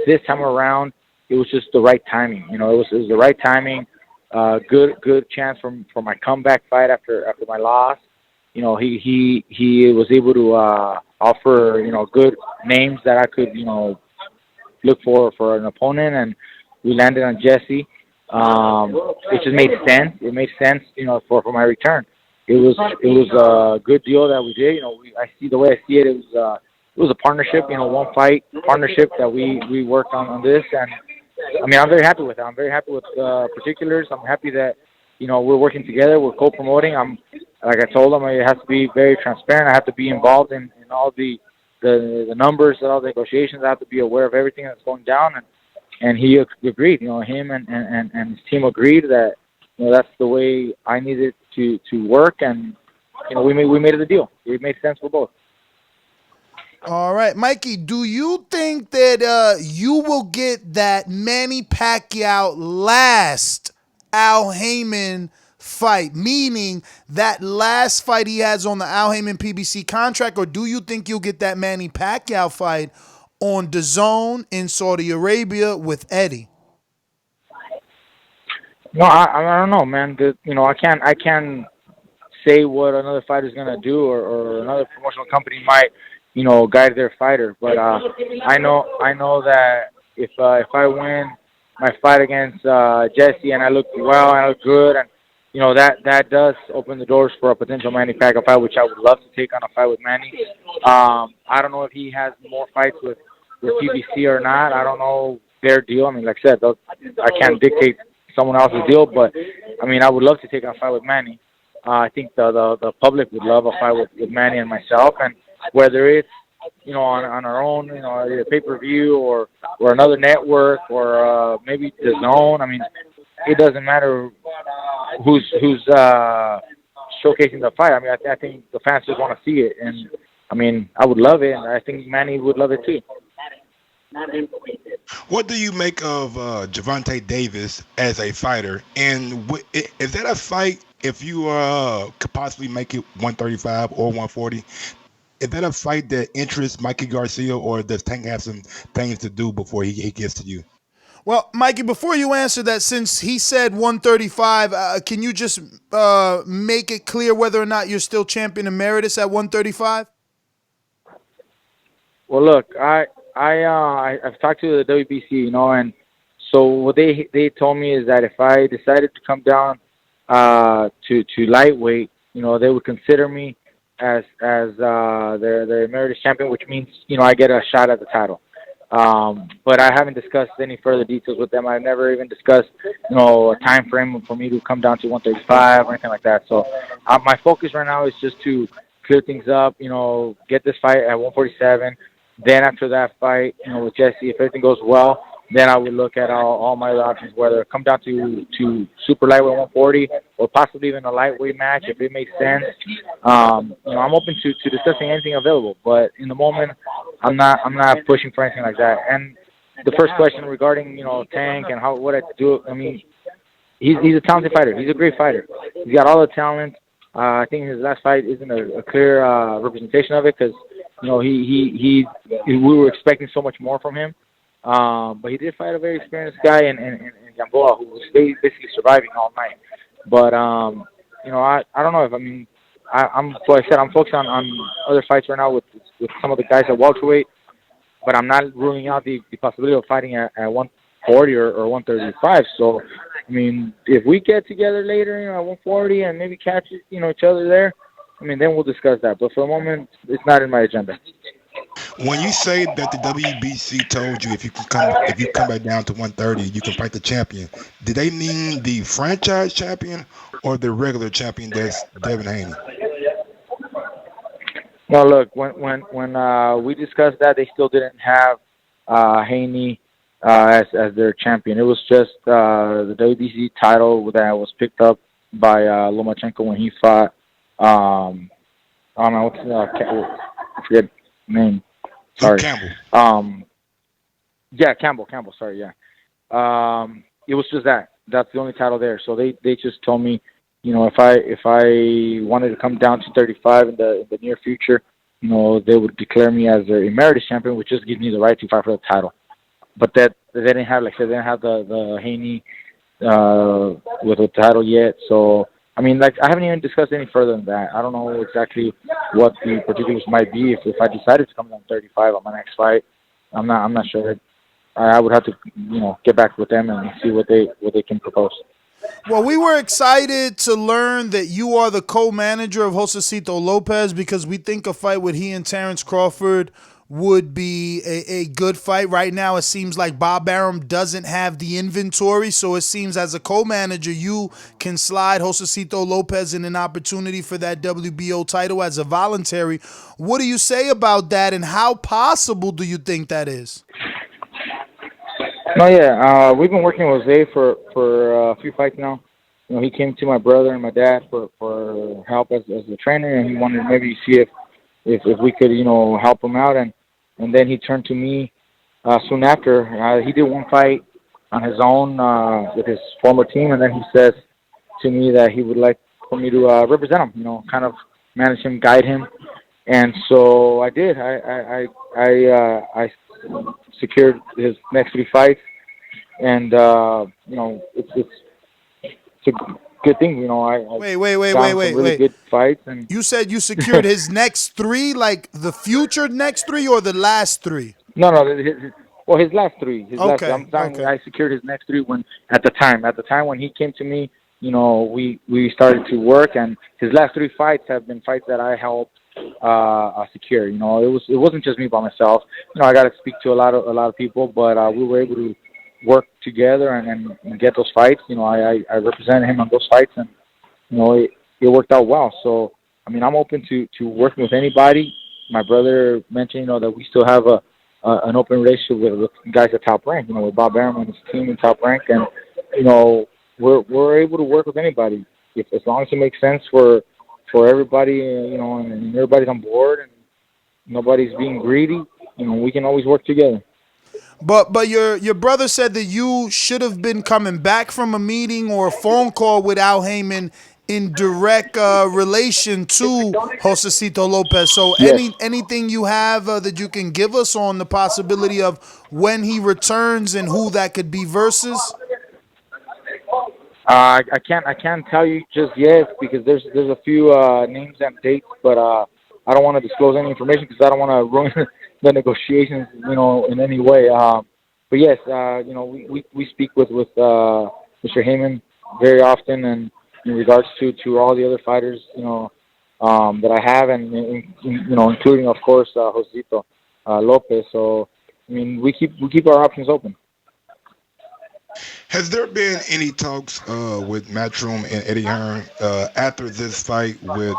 this time around, it was just the right timing. It was the right timing. Good chance for my comeback fight after my loss. He was able to offer, good names that I could, look for an opponent, and we landed on Jessie. It just made sense. It made sense, for my return. It was a good deal that we did. I see the way I see it. It was a partnership. One fight partnership that we worked on this, and I mean I'm very happy with it. I'm very happy with particulars. I'm happy that we're working together. We're co-promoting. Like I told him, it has to be very transparent. I have to be involved in all the numbers, all the negotiations. I have to be aware of everything that's going down, and he agreed. Him and his team agreed that that's the way I needed to work, and we made it a deal. It made sense for both. All right, Mikey, do you think that you will get that Manny Pacquiao last Al Heyman fight, meaning that last fight he has on the Al Heyman PBC contract, or do you think you'll get that Manny Pacquiao fight on Dazn in Saudi Arabia with Eddie? No, I don't know, man. I can't say what another fighter's gonna do, or another promotional company might, guide their fighter. But I know that if I win my fight against Jessie and I look well and I look good, and that does open the doors for a potential Manny Pacquiao fight, which I would love to take on a fight with Manny. I don't know if he has more fights with PBC or not. I don't know their deal. I mean, like I said, I can't dictate someone else's deal, but I mean, I would love to take on a fight with Manny. I think the public would love a fight with Manny and myself, and whether it's on our own, either pay-per-view or another network or maybe Dazn. I mean, it doesn't matter who's showcasing the fight. I mean, I think the fans just want to see it, and I mean, I would love it, and I think Manny would love it too. What do you make of Gervonta Davis as a fighter? And is that a fight, if you could possibly make it 135 or 140, is that a fight that interests Mikey Garcia, or does Tank have some things to do before he gets to you? Well, Mikey, before you answer that, since he said 135, can you just make it clear whether or not you're still champion emeritus at 135? Well, look, I've talked to the WBC, and so what they told me is that if I decided to come down to lightweight, they would consider me as their emeritus champion, which means I get a shot at the title. But I haven't discussed any further details with them. I've never even discussed a time frame for me to come down to 135 or anything like that. So my focus right now is just to clear things up, get this fight at 147. Then after that fight, with Jessie, if everything goes well, then I would look at all my other options, whether come down to super lightweight 140 or possibly even a lightweight match if it makes sense. I'm open to discussing anything available, but in the moment, I'm not pushing for anything like that. And the first question regarding, Tank and what I do, I mean, he's a talented fighter. He's a great fighter. He's got all the talent. I think his last fight isn't a clear representation of it because, we were expecting so much more from him. But he did fight a very experienced guy in Gamboa who was basically surviving all night. But, I don't know if, I'm focused on other fights right now with some of the guys at welterweight, but I'm not ruling out the possibility of fighting at 140 or 135. So, if we get together later, at 140 and maybe catch, each other there, then we'll discuss that. But for the moment, it's not in my agenda. When you say that the WBC told you if you come back down to 130, you can fight the champion, did they mean the franchise champion or the regular champion that's Devin Haney? No, look, when we discussed that, they still didn't have Haney as their champion. It was just the WBC title that was picked up by Lomachenko when he fought. I forget the name. Sorry. Campbell. Yeah, Campbell. Sorry, yeah. It was just that. That's the only title there. So they just told me, if I wanted to come down to 35 in the near future, they would declare me as their emeritus champion, which just gives me the right to fight for the title. But that they didn't have, like I said, they didn't have the Haney with the title yet. So I haven't even discussed any further than that. I don't know exactly what the particulars might be if I decided to come down 35 on my next fight. I'm not sure. I would have to get back with them and see what they can propose. Well, we were excited to learn that you are the co-manager of Josecito Lopez because we think a fight with he and Terrence Crawford would be a good fight. Right now, it seems like Bob Arum doesn't have the inventory, so it seems as a co-manager, you can slide Josecito Lopez in an opportunity for that WBO title as a voluntary. What do you say about that, and how possible do you think that is? No, yeah, we've been working with Jose for a few fights now. He came to my brother and my dad for help as a trainer, and he wanted to maybe see if we could, help him out. And then he turned to me soon after. He did one fight on his own with his former team, and then he says to me that he would like for me to represent him, kind of manage him, guide him. And so I did. I secured his next 3 fights, and it's a good thing. Wait. Really good fights. And you said you secured his next 3, like the future next 3 or the last 3? No. His last 3. I secured his next 3 when at the time when he came to me, we started to work, and his last 3 fights have been fights that I helped secure. It wasn't just me by myself. I got to speak to a lot of people, but we were able to work together and get those fights. I represented him on those fights, and it worked out well. So I'm open to working with anybody. My brother mentioned that we still have an open relationship with guys at Top Rank. With Bob Arum and his team in Top Rank, and we're able to work with anybody as long as it makes sense for everybody, and everybody's on board and nobody's being greedy. We can always work together. But your brother said that you should have been coming back from a meeting or a phone call with Al Heyman in direct relation to Josecito Lopez. So yes. Anything you have that you can give us on the possibility of when he returns and who that could be versus? I can't tell you just yet because there's a few names and dates, but I don't want to disclose any information because I don't want to ruin the negotiations, in any way. But yes, we speak with Mr. Heyman very often, and in regards to all the other fighters, that I have, and including of course Josecito Lopez. So we keep our options open. Has there been any talks with Matchroom and Eddie Hearn after this fight with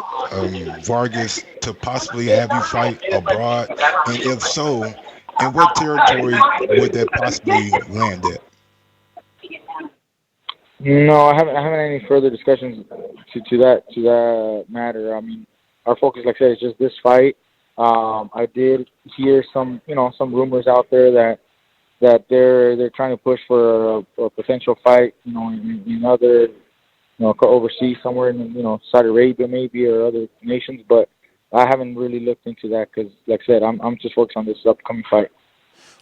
Vargas to possibly have you fight abroad? And if so, in what territory would that possibly land at? No, I haven't had any further discussions to that matter. Our focus, like I said, is just this fight. I did hear some rumors out there that that they're trying to push for a potential fight, in other, overseas somewhere in, Saudi Arabia maybe or other nations. But I haven't really looked into that because, like I said, I'm just focused on this upcoming fight.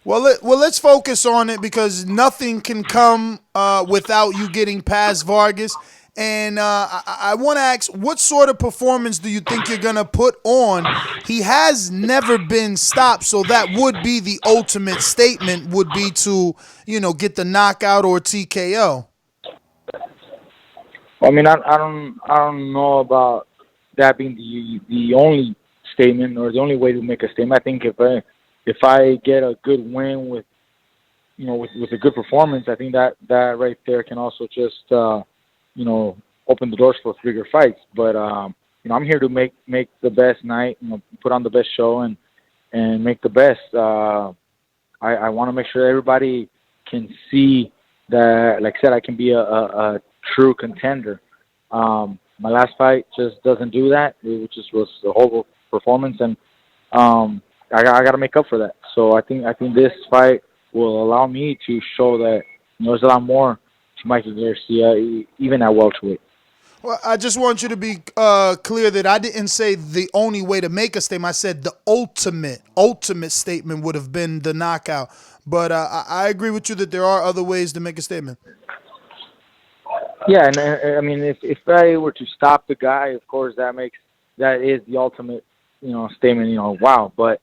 Well, let's focus on it because nothing can come without you getting past Vargas. And I want to ask, what sort of performance do you think you're going to put on? He has never been stopped, so that would be the ultimate statement, would be to, get the knockout or TKO. I mean, I don't know about that being the only statement or the only way to make a statement. I think if I get a good win with a good performance, I think that right there can also just open the doors for bigger fights. But I'm here to make the best night, put on the best show and make the best. I want to make sure everybody can see that, like I said, I can be a true contender. My last fight just doesn't do that. It just was a horrible performance, and I got to make up for that. So I think this fight will allow me to show that there's a lot more to Mikey Garcia, even at welterweight. Well, I just want you to be clear that I didn't say the only way to make a statement. I said the ultimate statement would have been the knockout. But I agree with you that there are other ways to make a statement. Yeah, and I mean, if I were to stop the guy, of course that is the ultimate, statement. Wow. But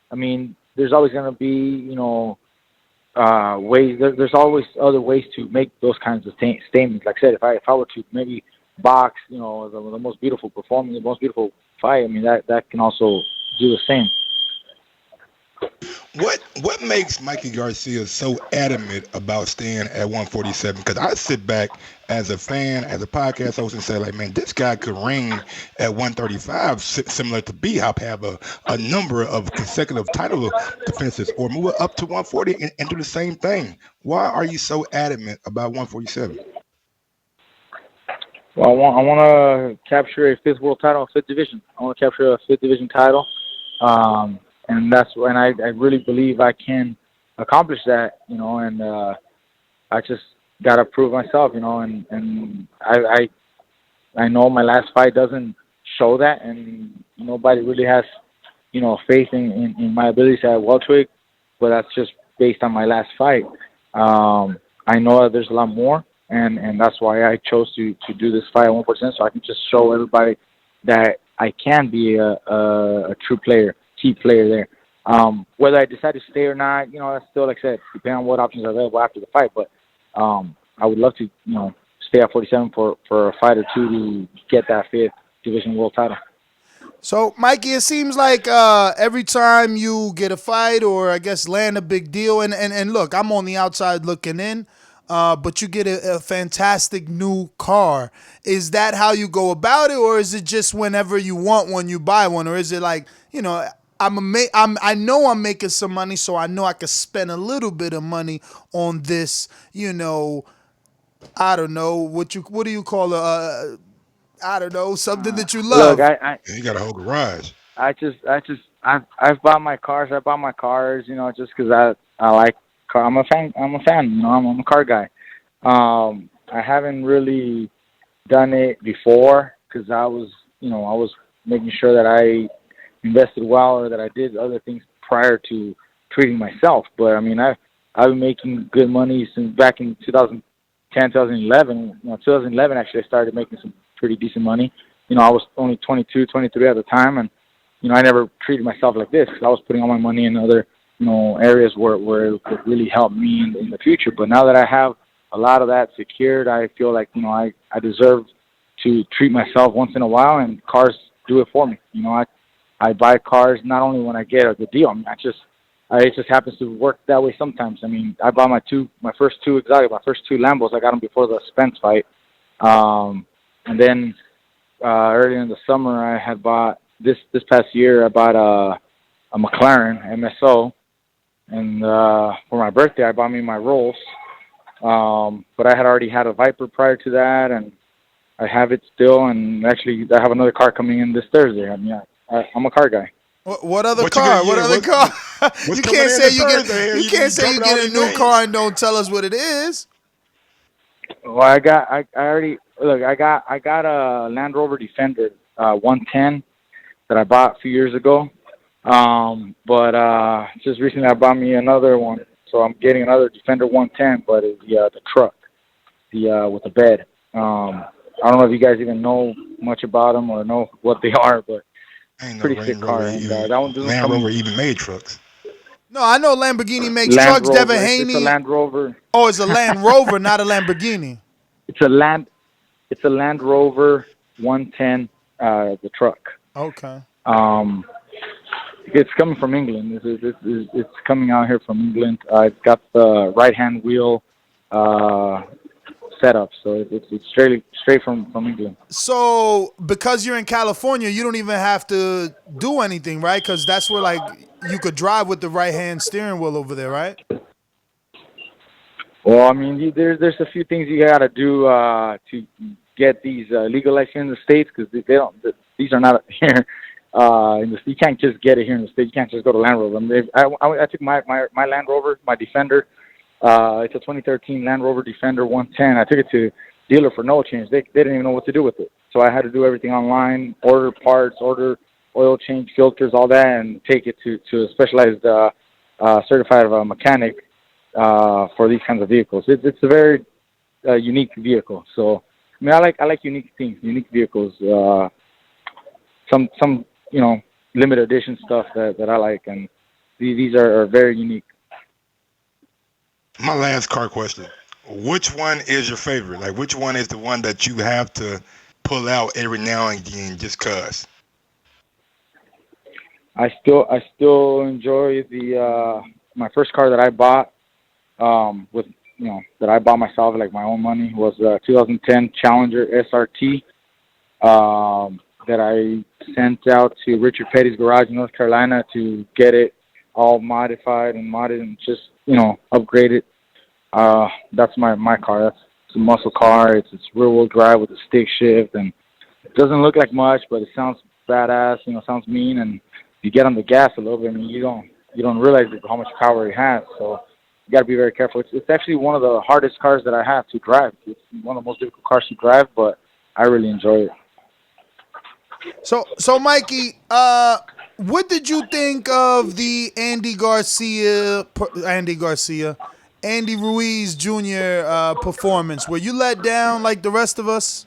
I mean, there's always going to be, ways. There's always other ways to make those kinds of statements. Like I said, if I were to maybe box, the most beautiful performance, the most beautiful fight, I mean, that can also do the same. What makes Mikey Garcia so adamant about staying at 147? Because I sit back as a fan, as a podcast host, and say, like, man, this guy could ring at 135, similar to B-Hop, have a number of consecutive title defenses, or move up to 140 and do the same thing. Why are you so adamant about 147? Well, I want to capture a fifth world title, fifth division. I want to capture a fifth division title. And that's when I really believe I can accomplish that, and I just got to prove myself, and I know my last fight doesn't show that, and nobody really has, faith in my abilities at welterweight, but that's just based on my last fight. I know that there's a lot more, and that's why I chose to do this fight at 1%, so I can just show everybody that I can be a true player. Key player there. Whether I decide to stay or not, that's still, like I said, depending on what options are available after the fight. But I would love to, stay at 47 for a fight or two to get that fifth division world title. So, Mikey, it seems like every time you get a fight or, I guess, land a big deal, and look, I'm on the outside looking in, but you get a fantastic new car. Is that how you go about it, or is it just whenever you want one, you buy one? Or is it like, I know I'm making some money, so I know I can spend a little bit of money on this, I don't know, what do you call I don't know, something that you love. Look, you got a whole garage. I've bought my cars. I bought my cars, just because I like car. I'm a fan. I'm a car guy. I haven't really done it before because I was making sure that I invested well or that I did other things prior to treating myself. But I mean, I've been making good money since back in 2010, 2011. 2011 actually I started making some pretty decent money. I was only 22, 23 at the time, and I never treated myself like this because I was putting all my money in other areas where it could really help me in the future. But now that I have a lot of that secured, I feel like I deserve to treat myself once in a while, and cars do it for me. I buy cars not only when I get a good deal. I mean, it just happens to work that way sometimes. I mean, I bought my first two exotic, my first two Lambos. I got them before the Spence fight, and then earlier in the summer, I had bought this past year. I bought a McLaren MSO, and for my birthday, I bought me my Rolls. But I had already had a Viper prior to that, and I have it still. And actually, I have another car coming in this Thursday. I mean, I'm a car guy. What other car? What other car? What's You coming can't in say this you Thursday? get. You can't say you dropping all get a these new names. car and don't tell us what it is. Well, I already look. I got a Land Rover Defender 110 that I bought a few years ago. But just recently I bought me another one, so I'm getting another Defender 110, but it's the truck, with the bed. I don't know if you guys even know much about them or know what they are, but Ain't no pretty sick car. And that one doesn't Land come. Rover even made trucks. No, I know Lamborghini makes Land trucks. Devin Rover. It's a Haney. Land Rover. Oh, it's a Land Rover, not a Lamborghini. It's a Land Rover 110. The truck. Okay. It's coming from England. It's coming out here from England. It's got the right-hand wheel setup, so it's straight from England. So because you're in California, you don't even have to do anything, right? Because that's where like you could drive with the right hand steering wheel over there, right? Well, I mean, there's a few things you got to do to get these legalized here in the States, because these are not here. You can't just get it here in the States. You can't just go to Land Rover. I mean, I took my Land Rover, my Defender. It's a 2013 Land Rover Defender 110. I took it to dealer for no change. They didn't even know what to do with it. So I had to do everything online, order parts, order oil change, filters, all that, and take it to a specialized certified mechanic for these kinds of vehicles. It's a very unique vehicle. So I mean, I like unique things, unique vehicles. Some limited edition stuff that I like, and these are very unique. My last car question. Which one is your favorite? Like, which one is the one that you have to pull out every now and again just cause? I still enjoy the my first car that I bought that I bought myself, like my own money, was a 2010 Challenger SRT that I sent out to Richard Petty's garage in North Carolina to get it all modified and modded and just upgraded. That's my car. That's a muscle car. It's rear wheel drive with a stick shift, and it doesn't look like much, but it sounds badass. Sounds mean, and you get on the gas a little bit, I mean, you don't realize how much power it has. So you got to be very careful. It's actually one of the hardest cars that I have to drive. It's one of the most difficult cars to drive, but I really enjoy it. So Mikey, what did you think of the Andy Ruiz Jr. Performance? Were you let down like the rest of us?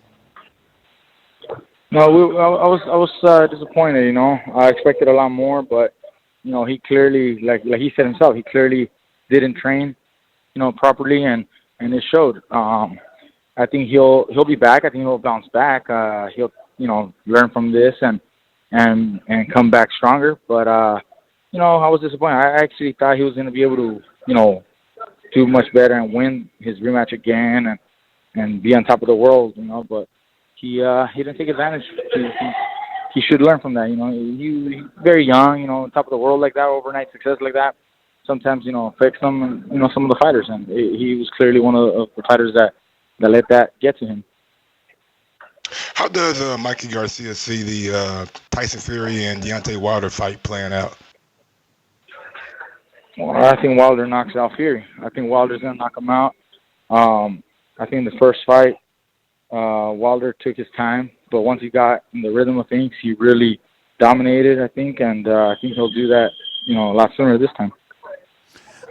No, I was disappointed. I expected a lot more, but he clearly, like he said himself, he clearly didn't train, properly, and it showed. I think he'll be back. I think he'll bounce back. He'll learn from this and come back stronger. But I was disappointed. I actually thought he was going to be able to do much better and win his rematch again and be on top of the world. But he didn't take advantage. He should learn from that. He's very young. Top of the world like that, overnight success like that, sometimes affects him and some of the fighters. And he was clearly one of the fighters that let that get to him. How does Mikey Garcia see the Tyson Fury and Deontay Wilder fight playing out? Well, I think Wilder knocks out Fury. I think Wilder's going to knock him out. I think the first fight, Wilder took his time, but once he got in the rhythm of things, he really dominated, I think, and I think he'll do that, a lot sooner this time.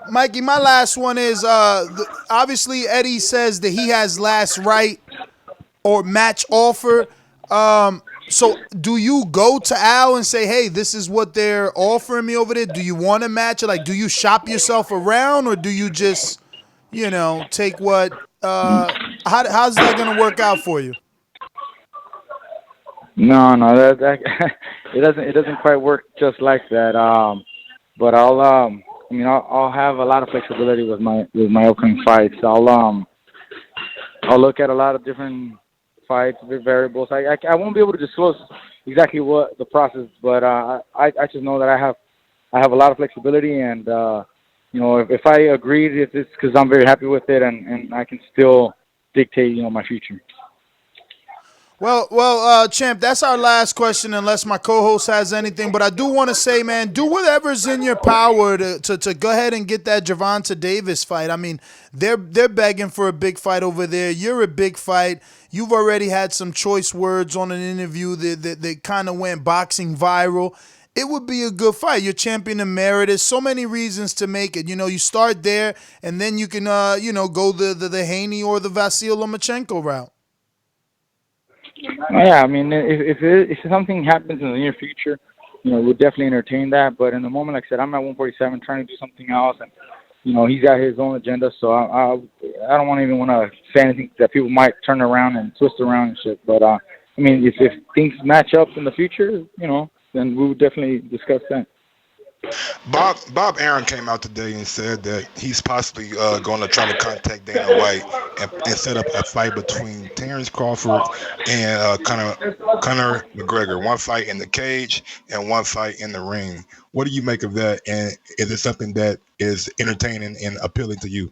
Mikey, my last one is obviously Eddie says that he has last right or match offer. So do you go to Al and say, hey, this is what they're offering me over there? Do you want to match it? Like, do you shop yourself around, or do you just, take what, how's that going to work out for you? No, that it doesn't quite work just like that. But I'll have a lot of flexibility with my upcoming fights. I'll look at a lot of different fights, variables. I won't be able to disclose exactly what the process, but I just know that I have a lot of flexibility, and if I agree, it's because I'm very happy with it, and I can still dictate my future. Champ, that's our last question unless my co-host has anything. But I do want to say, man, do whatever's in your power to go ahead and get that Gervonta Davis fight. I mean, they're begging for a big fight over there. You're a big fight. You've already had some choice words on an interview that kind of went boxing viral. It would be a good fight. You're champion emeritus. So many reasons to make it. You start there, and then you can, go the Haney or the Vasil Lomachenko route. Yeah, I mean, if something happens in the near future, we'll definitely entertain that. But in the moment, like I said, I'm at 147 trying to do something else, and he's got his own agenda. So I don't even want to say anything that people might turn around and twist around and shit. But I mean, if things match up in the future, then we would definitely discuss that. Bob Aaron came out today and said that he's possibly going to try to contact Dana White and set up a fight between Terrence Crawford and Conor McGregor. One fight in the cage and one fight in the ring. What do you make of that? And is it something that is entertaining and appealing to you?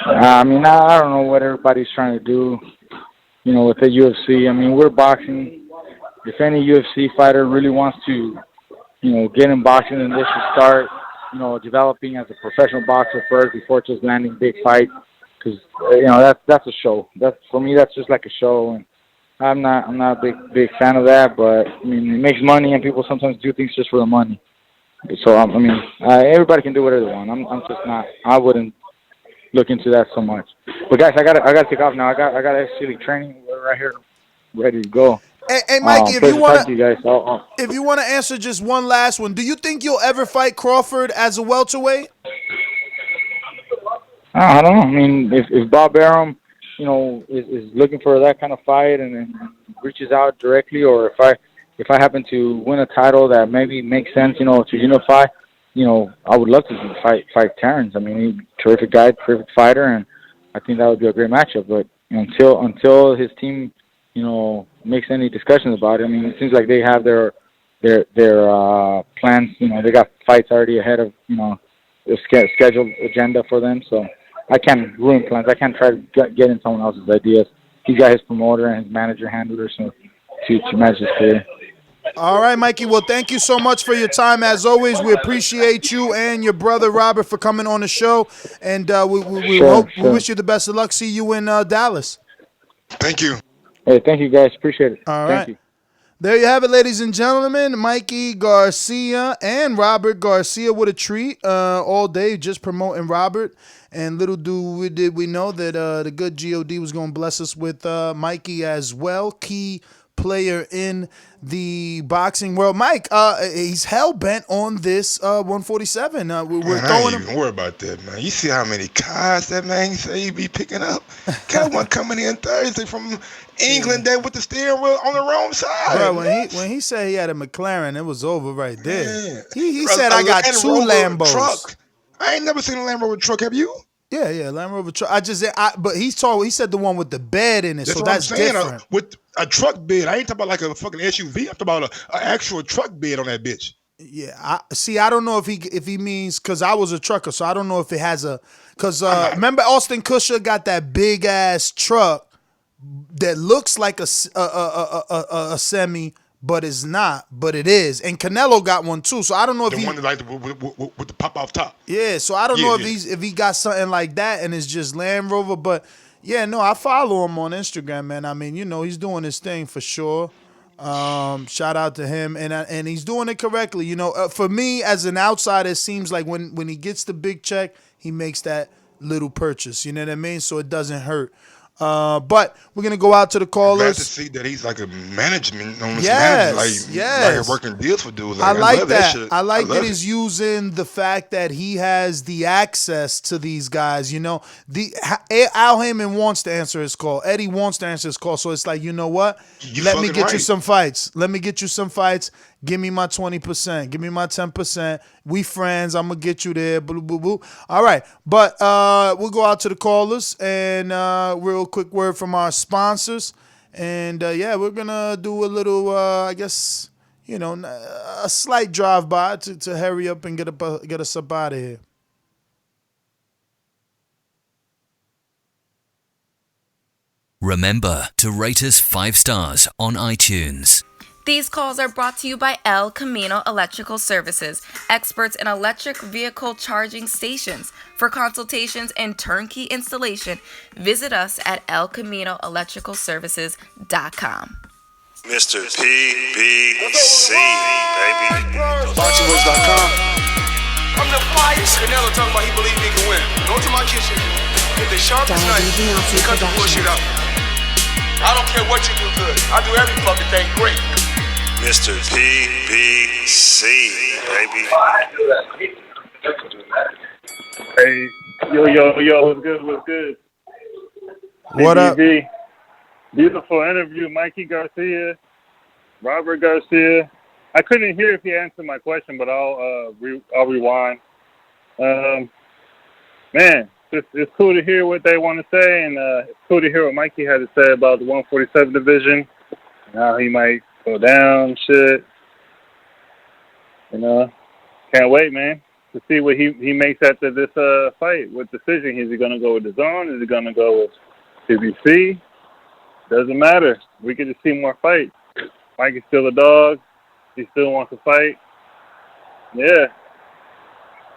I mean, I don't know what everybody's trying to do, with the UFC. I mean, we're boxing. If any UFC fighter really wants to, get in boxing, then they should start, developing as a professional boxer first before just landing big fights. Because that's a show. For me, that's just like a show, and I'm not a big fan of that. But I mean, it makes money, and people sometimes do things just for the money. So everybody can do whatever they want. I'm just not. I wouldn't look into that so much. But guys, I gotta take off now. I got actually training right here, ready to go. Hey, Mikey, if you want to answer just one last one, do you think you'll ever fight Crawford as a welterweight? I don't know. I mean, if Bob Arum, is looking for that kind of fight and then reaches out directly, or if I happen to win a title that maybe makes sense, to unify, I would love to fight Terrence. I mean, he's a terrific guy, terrific fighter, and I think that would be a great matchup. But until his team, makes any discussions about it. I mean, it seems like they have their plans. They got fights already ahead of the scheduled agenda for them. So I can't ruin plans. I can't try to get in someone else's ideas. He's got his promoter and his manager handler to match his career. All right, Mikey. Well, thank you so much for your time. As always, we appreciate you and your brother Robert for coming on the show, and we wish you the best of luck. See you in Dallas. Thank you. Hey, thank you, guys. Appreciate it. All Thank right. you. There you have it, ladies and gentlemen. Mikey Garcia and Robert Garcia with a treat all day, just promoting Robert. And little did we know that the good GOD was going to bless us with Mikey as well, key player in the boxing world. Mike, he's hell-bent on this 147. We're throwing him. I ain't even worry about that, man. You see how many cards that man say he be picking up? Got one coming in Thursday from England there with the steering wheel on the wrong side. Bro, when he said he had a McLaren, it was over right there. Man. He said, I got two Lambos. Truck. I ain't never seen a Land Rover truck. Have you? Yeah, Land Rover truck. But he said the one with the bed in it, that's so what that's I'm saying. different. With a truck bed, I ain't talking about like a fucking SUV. I'm talking about an actual truck bed on that bitch. Yeah, I don't know if he means, because I was a trucker, so I don't know if it has because remember Austin Kutcher got that big ass truck that looks like a semi, but it's not, but it is. And Canelo got one too, so I don't know if the one that like with the pop off top. Yeah, so I don't know if he got something like that and it's just Land Rover, but yeah, no, I follow him on Instagram, man. I mean, he's doing his thing for sure. Shout out to him, and he's doing it correctly. For me as an outsider, it seems like when he gets the big check, he makes that little purchase. You know what I mean? So it doesn't hurt. But we're gonna go out to the callers. Glad to see that he's like a management on his yes. like working deals for dudes. I like that. Shit. I like that it. he's using the fact that he has the access to these guys. Al Heyman wants to answer his call. Eddie wants to answer his call. So it's like, you know what? Let me get you some fights. Let me get you some fights. Give me my 20%. Give me my 10%. We friends. I'm going to get you there. Boo, boo, boo. All right. But we'll go out to the callers and real quick word from our sponsors. And, we're going to do a little, I guess, a slight drive-by to hurry up and get us up out of here. Remember to rate us 5 stars on iTunes. These calls are brought to you by El Camino Electrical Services, experts in electric vehicle charging stations. For consultations and turnkey installation, visit us at elcaminoelectricalservices.com. Mr. PBC, baby. BoxingVoice.com. I'm the flyest. Canelo talking about he believe he can win. Go to my kitchen. Get the sharpest knife and cut the bullshit out. I don't care what you do good. I do every fucking thing great. Mr. PBC, baby. Hey, yo, what's good? What up? Beautiful interview, Mikey Garcia, Robert Garcia. I couldn't hear if he answered my question, but I'll rewind. Man, it's cool to hear what they want to say, and it's cool to hear what Mikey had to say about the 147 division, and how he might go down, shit. Can't wait, man, to see what he makes after this fight. What decision? Is he going to go with Dazn? Is he going to go with PBC? Doesn't matter. We get to see more fights. Mikey's still a dog. He still wants to fight. Yeah.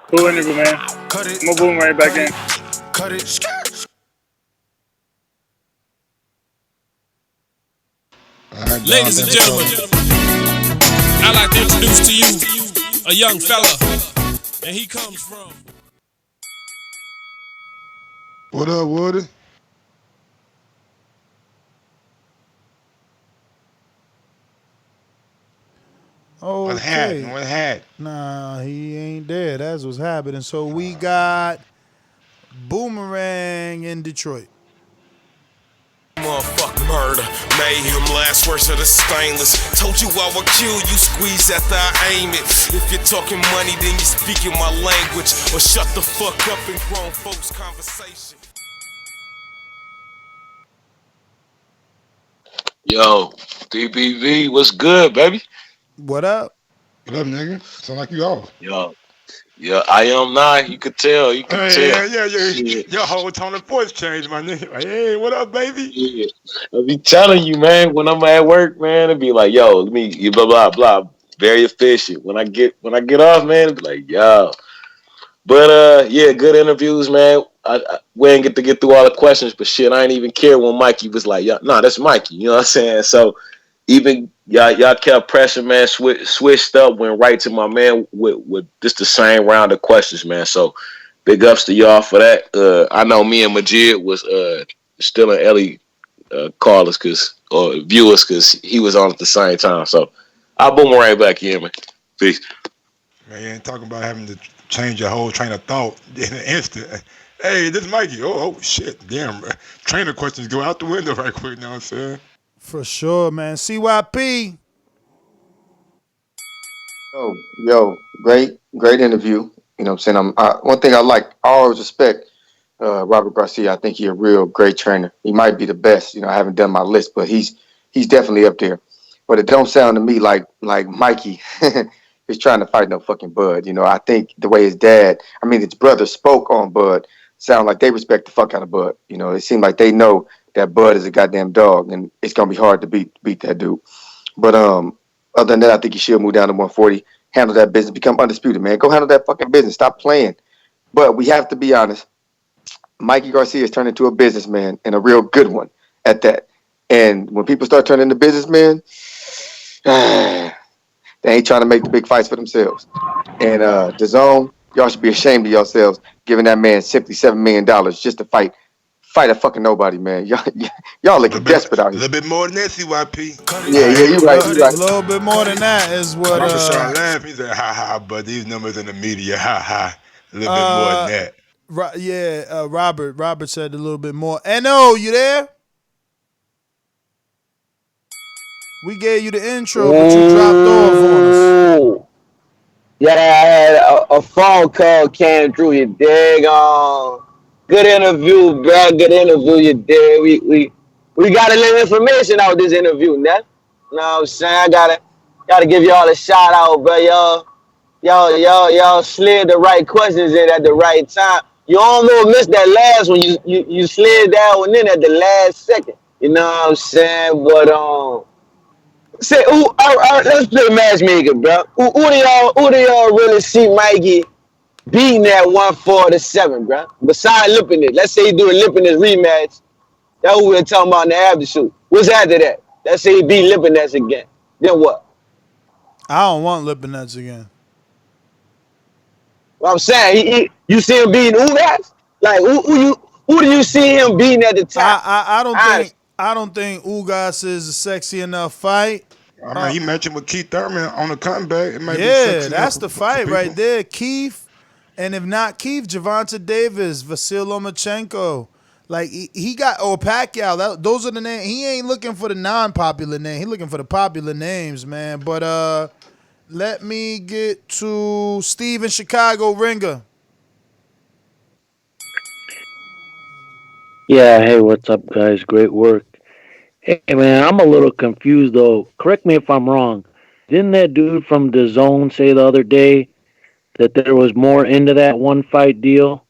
Cool interview, man. I'm going to boom right back in. Cut it. Ladies and gentlemen, I'd like to introduce to you a young fella, and he comes from... What up, Woody? Okay. What happened? Nah, he ain't there. That's what's happening. So we got Boomerang in Detroit. Motherfucking murder, mayhem, last words of the stainless. Told you I would kill you, squeeze after I aim it. If you're talking money, then you speaking my language, or shut the fuck up in grown folks' conversation. Yo, DBV, what's good, baby? What up? What up, nigga? Sound like you off. Yo, yeah, I am now. You could tell. You could tell. Yeah. Your whole tone of voice changed, my nigga. Like, hey, what up, baby? Yeah. I be telling you, man. When I'm at work, man, it be like, yo, let me blah blah blah. Very efficient. When I get off, man, it be like, yo. But yeah, good interviews, man. We ain't get through all the questions, but shit, I ain't even care when Mikey was like, nah, that's Mikey. You know what I'm saying? So even y'all kept pressure, man. Switched up, went right to my man with just the same round of questions, man. So big ups to y'all for that. I know me and Majid was still in Ellie callers or viewers because he was on at the same time. So I'll boomerang back in, man. Peace. Man, you ain't talking about having to change your whole train of thought in an instant. Hey, this is Mikey. Oh shit, damn. Trainer questions go out the window right quick. You know what I'm saying? For sure, man. CYP. Yo, great interview. You know what I'm saying? One thing I always respect Robert Garcia. I think he's a real great trainer. He might be the best. I haven't done my list, but he's definitely up there. But it don't sound to me like Mikey is trying to fight no fucking Bud. I think the way his brother spoke on Bud, sound like they respect the fuck out of Bud. It seemed like they know that Bud is a goddamn dog, and it's gonna be hard to beat that dude. But other than that, I think he should move down to 140, handle that business, become undisputed, man. Go handle that fucking business. Stop playing. But we have to be honest. Mikey Garcia has turned into a businessman, and a real good one at that. And when people start turning into businessmen, they ain't trying to make the big fights for themselves. And Dazn, y'all should be ashamed of yourselves giving that man $77 million just to fight a fucking nobody, man. Y'all looking desperate out here. A little bit more than that, CYP. Yeah, you right. A little bit more than that is what. Robert started laughing. He said, "Ha ha!" But these numbers in the media, ha ha. A little bit more than that. Robert said a little bit more. No, you there? We gave you the intro, but you dropped off on us. Yeah, I had a phone call came through. You dig? Good interview, bro. Good interview. You dig? We got a little information out of this interview, nah? You know what I'm saying? I gotta give y'all a shout out, bro. Y'all slid the right questions in at the right time. You almost missed that last one. You slid that one in at the last second. You know what I'm saying? But say who? Let's play matchmaker, bro. Who do y'all really see Mikey beating that 147, bro? Besides Lipinus, let's say he do a Lipinus rematch. That's what we're talking about in the after shoot. What's after that? Let's say he beat Lipinus again. Then what? I don't want Lipinets again. What I'm saying, you see him beating who guys? Like who do you see him beating at the top? I don't think Ugas is a sexy enough fight. I mean, you mentioned with Keith Thurman on the comeback. It might be Yeah, sexy that's enough the for fight people. right there. Keith, and if not Keith, Gervonta Davis, Vasil Lomachenko. Like he got or Pacquiao. Those are the names. He ain't looking for the non-popular name. He looking for the popular names, man. But let me get to Steve in Chicago, Ringer. Yeah, hey, what's up, guys? Great work. Hey, man, I'm a little confused, though. Correct me if I'm wrong. Didn't that dude from Dazn say the other day that there was more into that one fight deal?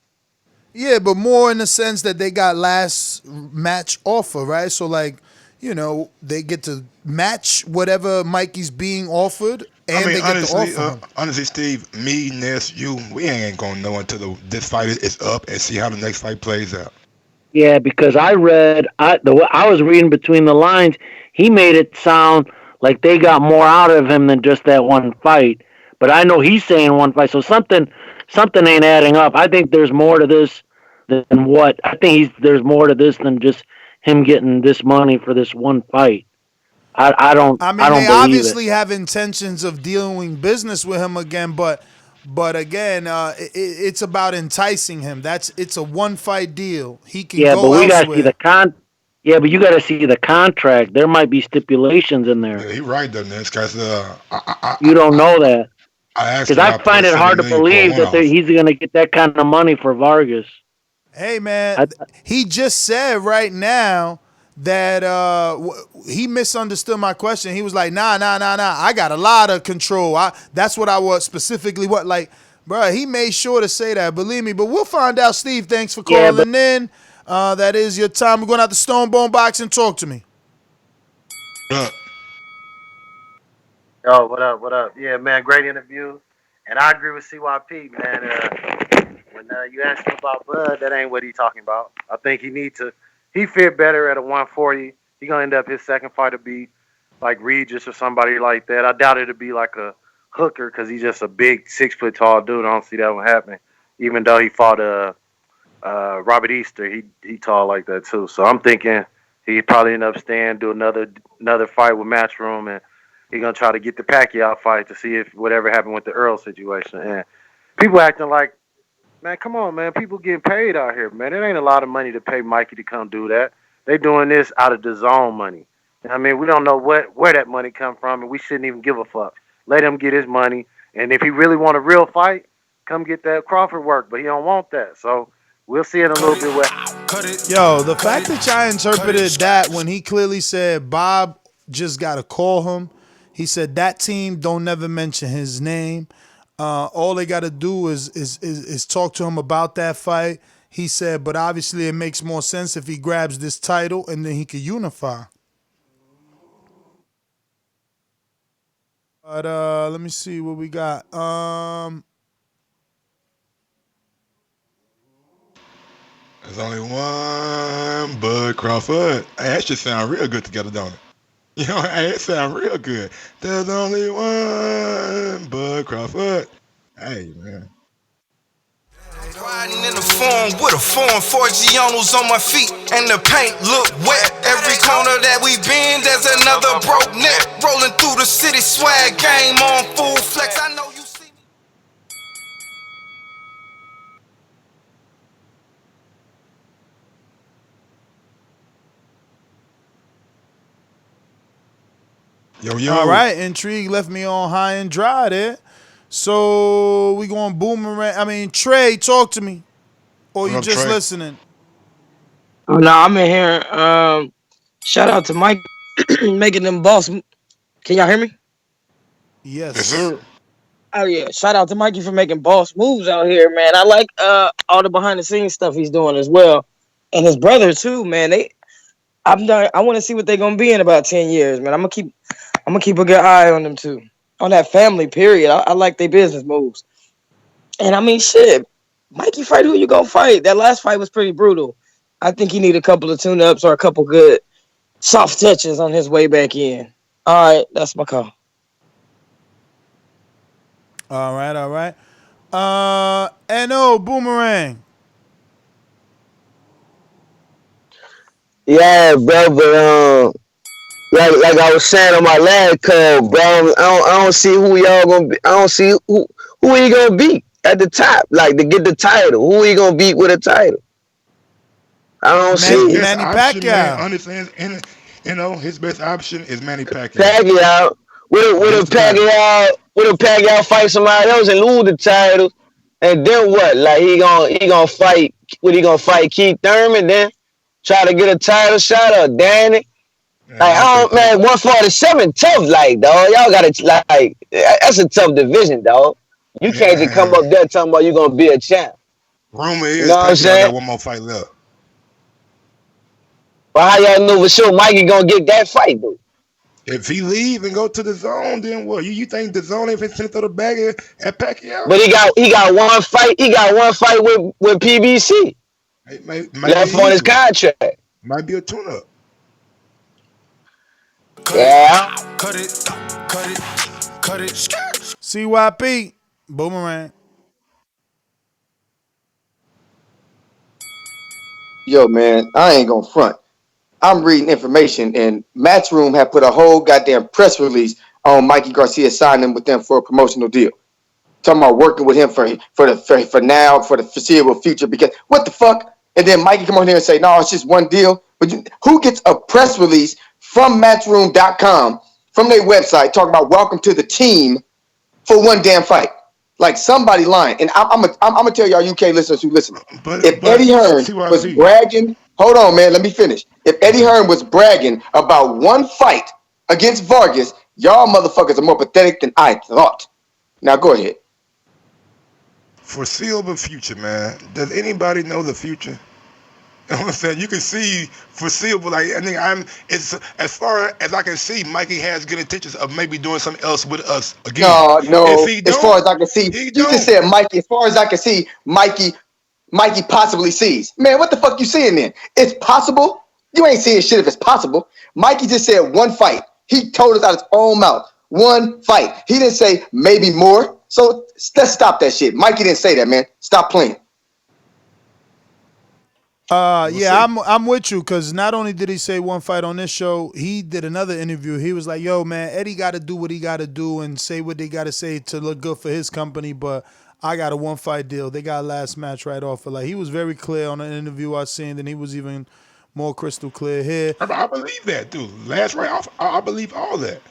Yeah, but more in the sense that they got last match offer, right? So like, they get to match whatever Mikey's being offered, and they get to offer him. Honestly, Steve, me, Ness, you, we ain't gonna know until this fight is up and see how the next fight plays out. Yeah, because I was reading between the lines. He made it sound like they got more out of him than just that one fight. But I know he's saying one fight, so something ain't adding up. I think there's more to this than what I think. There's more to this than just him getting this money for this one fight. I don't. I mean, I don't they believe obviously it. have intentions of doing business with him again, but again, it's about enticing him. It's a one fight deal. He can Yeah, but go we gotta see elsewhere. the Yeah, but you got to see the contract. There might be stipulations in there. Yeah, he right though, Ness, because You don't know that. I asked Because him I about find it hard to $7 million for a believe that one-off. he's going to get that kind of money for Vargas. Hey man, he just said right now that he misunderstood my question. He was like, nah. I got a lot of control. That's what I was specifically. Bro, he made sure to say that. Believe me. But we'll find out. Steve, thanks for calling in. That is your time. We're going out to Stone Bone Box and talk to me. Yo, what up? What up? Yeah, man, great interview. And I agree with CYP, man. When you ask him about Bud, that ain't what he talking about. I think he fit better at a 140. He gonna end up his second fight to be like Regis or somebody like that. I doubt it'll be like a hooker because he's just a big 6 foot tall dude. I don't see that one happening. Even though he fought Robert Easter, he tall like that too. So I'm thinking he probably end up staying, do another fight with Matchroom, and he gonna try to get the Pacquiao fight to see if whatever happened with the Earl situation. And people acting like, man, come on, man, people getting paid out here, man. It ain't a lot of money to pay Mikey to come do that. They doing this out of the zone money. I mean, we don't know where that money come from, and we shouldn't even give a fuck. Let him get his money, and if he really want a real fight, come get that Crawford work. But he don't want that, so we'll see in a little bit. Yo, the fact that y'all interpreted that when he clearly said Bob just got to call him. He said that team don't never mention his name. All they got to do is talk to him about that fight. He said, but obviously it makes more sense if he grabs this title and then he could unify. But let me see what we got. There's only one Bud Crawford. Hey, that should sound real good together, don't it? You know, hey, it sound real good. There's only one Bud Crawford. Hey, man. Riding in the form with a form, 4 Gianos on my feet, and the paint look wet. Every corner that we been, there's another broke neck. Rolling through the city, swag game on full flex. I know you see me. Yo. All right, intrigue left me on high and dry there. So we going boomerang. I mean, Trey, talk to me. Or you just listening? Oh, no, I'm in here. Shout out to Mike making them boss. Can y'all hear me? Yes, sir. Oh yeah, shout out to Mikey for making boss moves out here, man. I like all the behind the scenes stuff he's doing as well, and his brother too, man. I'm done. I want to see what they're gonna be in about 10 years, man. I'm gonna keep a good eye on them too. On that family, period. I like their business moves. And I mean, shit, Mikey, fight who you gonna fight? That last fight was pretty brutal. I think he need a couple of tune-ups or a couple good soft touches on his way back in. All right, that's my call. All right. No Boomerang. Yeah, bro, but like I was saying on my last call, bro, I don't see who y'all gonna be. I don't see who he gonna beat at the top, like to get the title. Who he gonna beat with a title? I don't see it. Manny Pacquiao. Man, understands, and his best option is Manny Pacquiao. Pacquiao with a Pacquiao fight somebody else and lose the title, and then what? Like he gonna fight? What he gonna fight? Keith Thurman? Then try to get a title shot or Danny? Like, man, 147 tough, like, dog. Y'all gotta like that's a tough division, dog. You can't just come up there talking about you gonna be a champ. Rumor is Pacquiao got one more fight left. But how y'all know for sure Mikey gonna get that fight, though? If he leave and go to the zone, then what? You think the zone ain't finna throw the bag at Pacquiao? But he got one fight. He got one fight with PBC. Left on his contract. Might be a tune-up. Yeah. Cut it. CYP. Boomerang. Yo, man, I ain't gonna front. I'm reading information, and Matchroom had put a whole goddamn press release on Mikey Garcia signing with them for a promotional deal. Talking about working with him for now, for the foreseeable future. Because what the fuck? And then Mikey come on here and say, no, it's just one deal. But who gets a press release from Matchroom.com from their website talking about welcome to the team for one damn fight? Like somebody lying. And I'm gonna tell y'all UK listeners who listen. If Eddie Hearn was bragging, hold on, man, let me finish. If Eddie Hearn was bragging about one fight against Vargas, y'all motherfuckers are more pathetic than I thought. Now go ahead. Foreseeable future, man. Does anybody know the future? You know what I'm saying? You can see foreseeable. Like I think it's as far as I can see, Mikey has good intentions of maybe doing something else with us again. No. As far as I can see, you just said Mikey. As far as I can see, Mikey possibly sees. Man, what the fuck you seeing then? It's possible. You ain't seeing shit if it's possible. Mikey just said one fight. He told us out his own mouth. One fight. He didn't say maybe more. So let's stop that shit. Mikey didn't say that, man. Stop playing. I'm with you because not only did he say one fight on this show, he did another interview. He was like, yo, man, Eddie got to do what he got to do and say what they got to say to look good for his company, but I got a one-fight deal. They got last match right off. Like, he was very clear on an interview I seen, and he was even more crystal clear here. I believe that, dude. Last right off, I believe all that.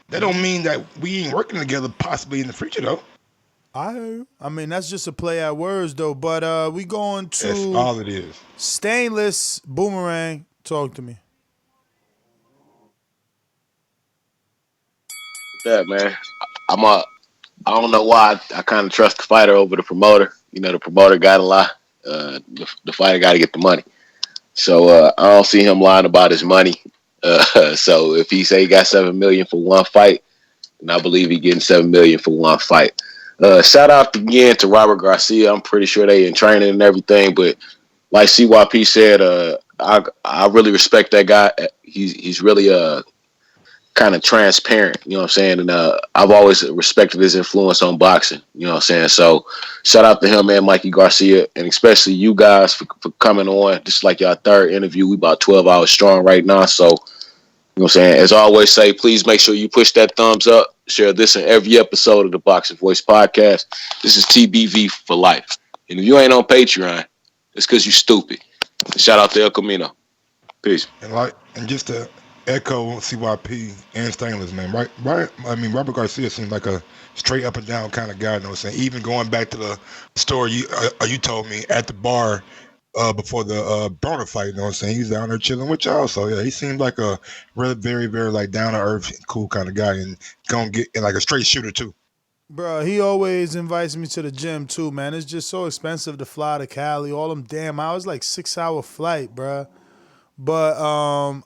That don't mean that we ain't working together possibly in the future, though. I mean, that's just a play at words, though. But we going to... That's all it is. Stainless Boomerang. Talk to me. That, man. I don't know why I kind of trust the fighter over the promoter. You know, the promoter got to lie. The fighter got to get the money. So I don't see him lying about his money. So if he say he got $7 million for one fight, then I believe he getting $7 million for one fight. Shout out again to Robert Garcia. I'm pretty sure they in training and everything, but like CYP said, I really respect that guy. He's really kind of transparent, you know what I'm saying? And I've always respected his influence on boxing, you know what I'm saying? So shout out to him and Mikey Garcia, and especially you guys for coming on. This is like your third interview. We about 12 hours strong right now. So, you know what I'm saying? As I always say, please make sure you push that thumbs up. Share this in every episode of the Boxing Voice podcast. This is TBV for life. And if you ain't on Patreon, it's because you stupid. And shout out to El Camino. Peace. And just to echo CYP and Stainless, man. Right. I mean, Robert Garcia seems like a straight up and down kind of guy. You know what I'm saying? Even going back to the story you told me at the bar before the Broner fight, you know what I'm saying? He's down there chilling with y'all. So yeah, he seemed like a really very, very like down to earth, cool kind of guy, and gonna get like a straight shooter too. Bro, he always invites me to the gym too, man. It's just so expensive to fly to Cali. All them damn hours, like 6-hour flight, bro. But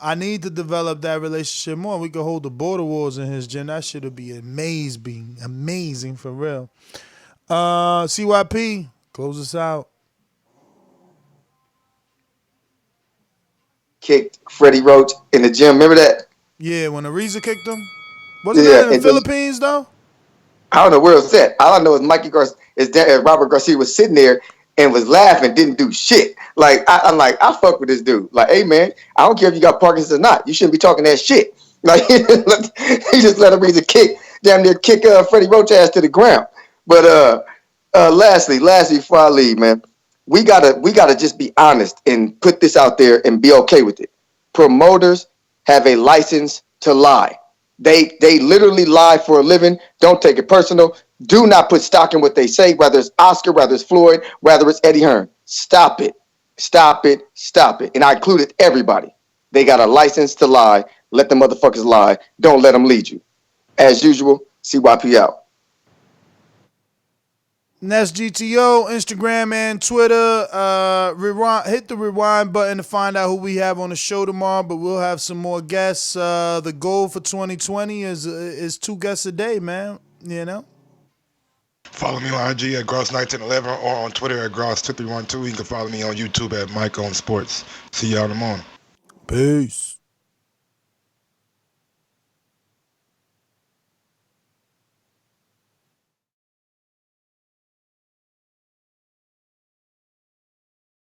I need to develop that relationship more. We could hold the border wars in his gym. That shit would be amazing for real. CYP, close us out. Kicked Freddie Roach in the gym. Remember that? Yeah, when Ariza kicked him. Wasn't Yeah, that in the and then, Philippines though? I don't know where it was at. All I know is Mikey Garcia, Robert Garcia was sitting there and was laughing, didn't do shit. Like I'm like, I fuck with this dude. Like, hey man, I don't care if you got Parkinson's or not. You shouldn't be talking that shit. Like he just let Ariza damn near kick Freddie Roach ass to the ground. But lastly, before I leave, man, we gotta just be honest and put this out there and be okay with it. Promoters have a license to lie. They literally lie for a living. Don't take it personal. Do not put stock in what they say, whether it's Oscar, whether it's Floyd, whether it's Eddie Hearn. Stop it. Stop it. Stop it. And I included everybody. They got a license to lie. Let the motherfuckers lie. Don't let them lead you. As usual, CYP out. And that's GTO, Instagram and Twitter. Hit the rewind button to find out who we have on the show tomorrow, but we'll have some more guests. The goal for 2020 is 2 guests a day, man. You know? Follow me on IG at Gross1911 or on Twitter at Gross2312. You can follow me on YouTube at Mike on Sports. See y'all in the morning. Peace.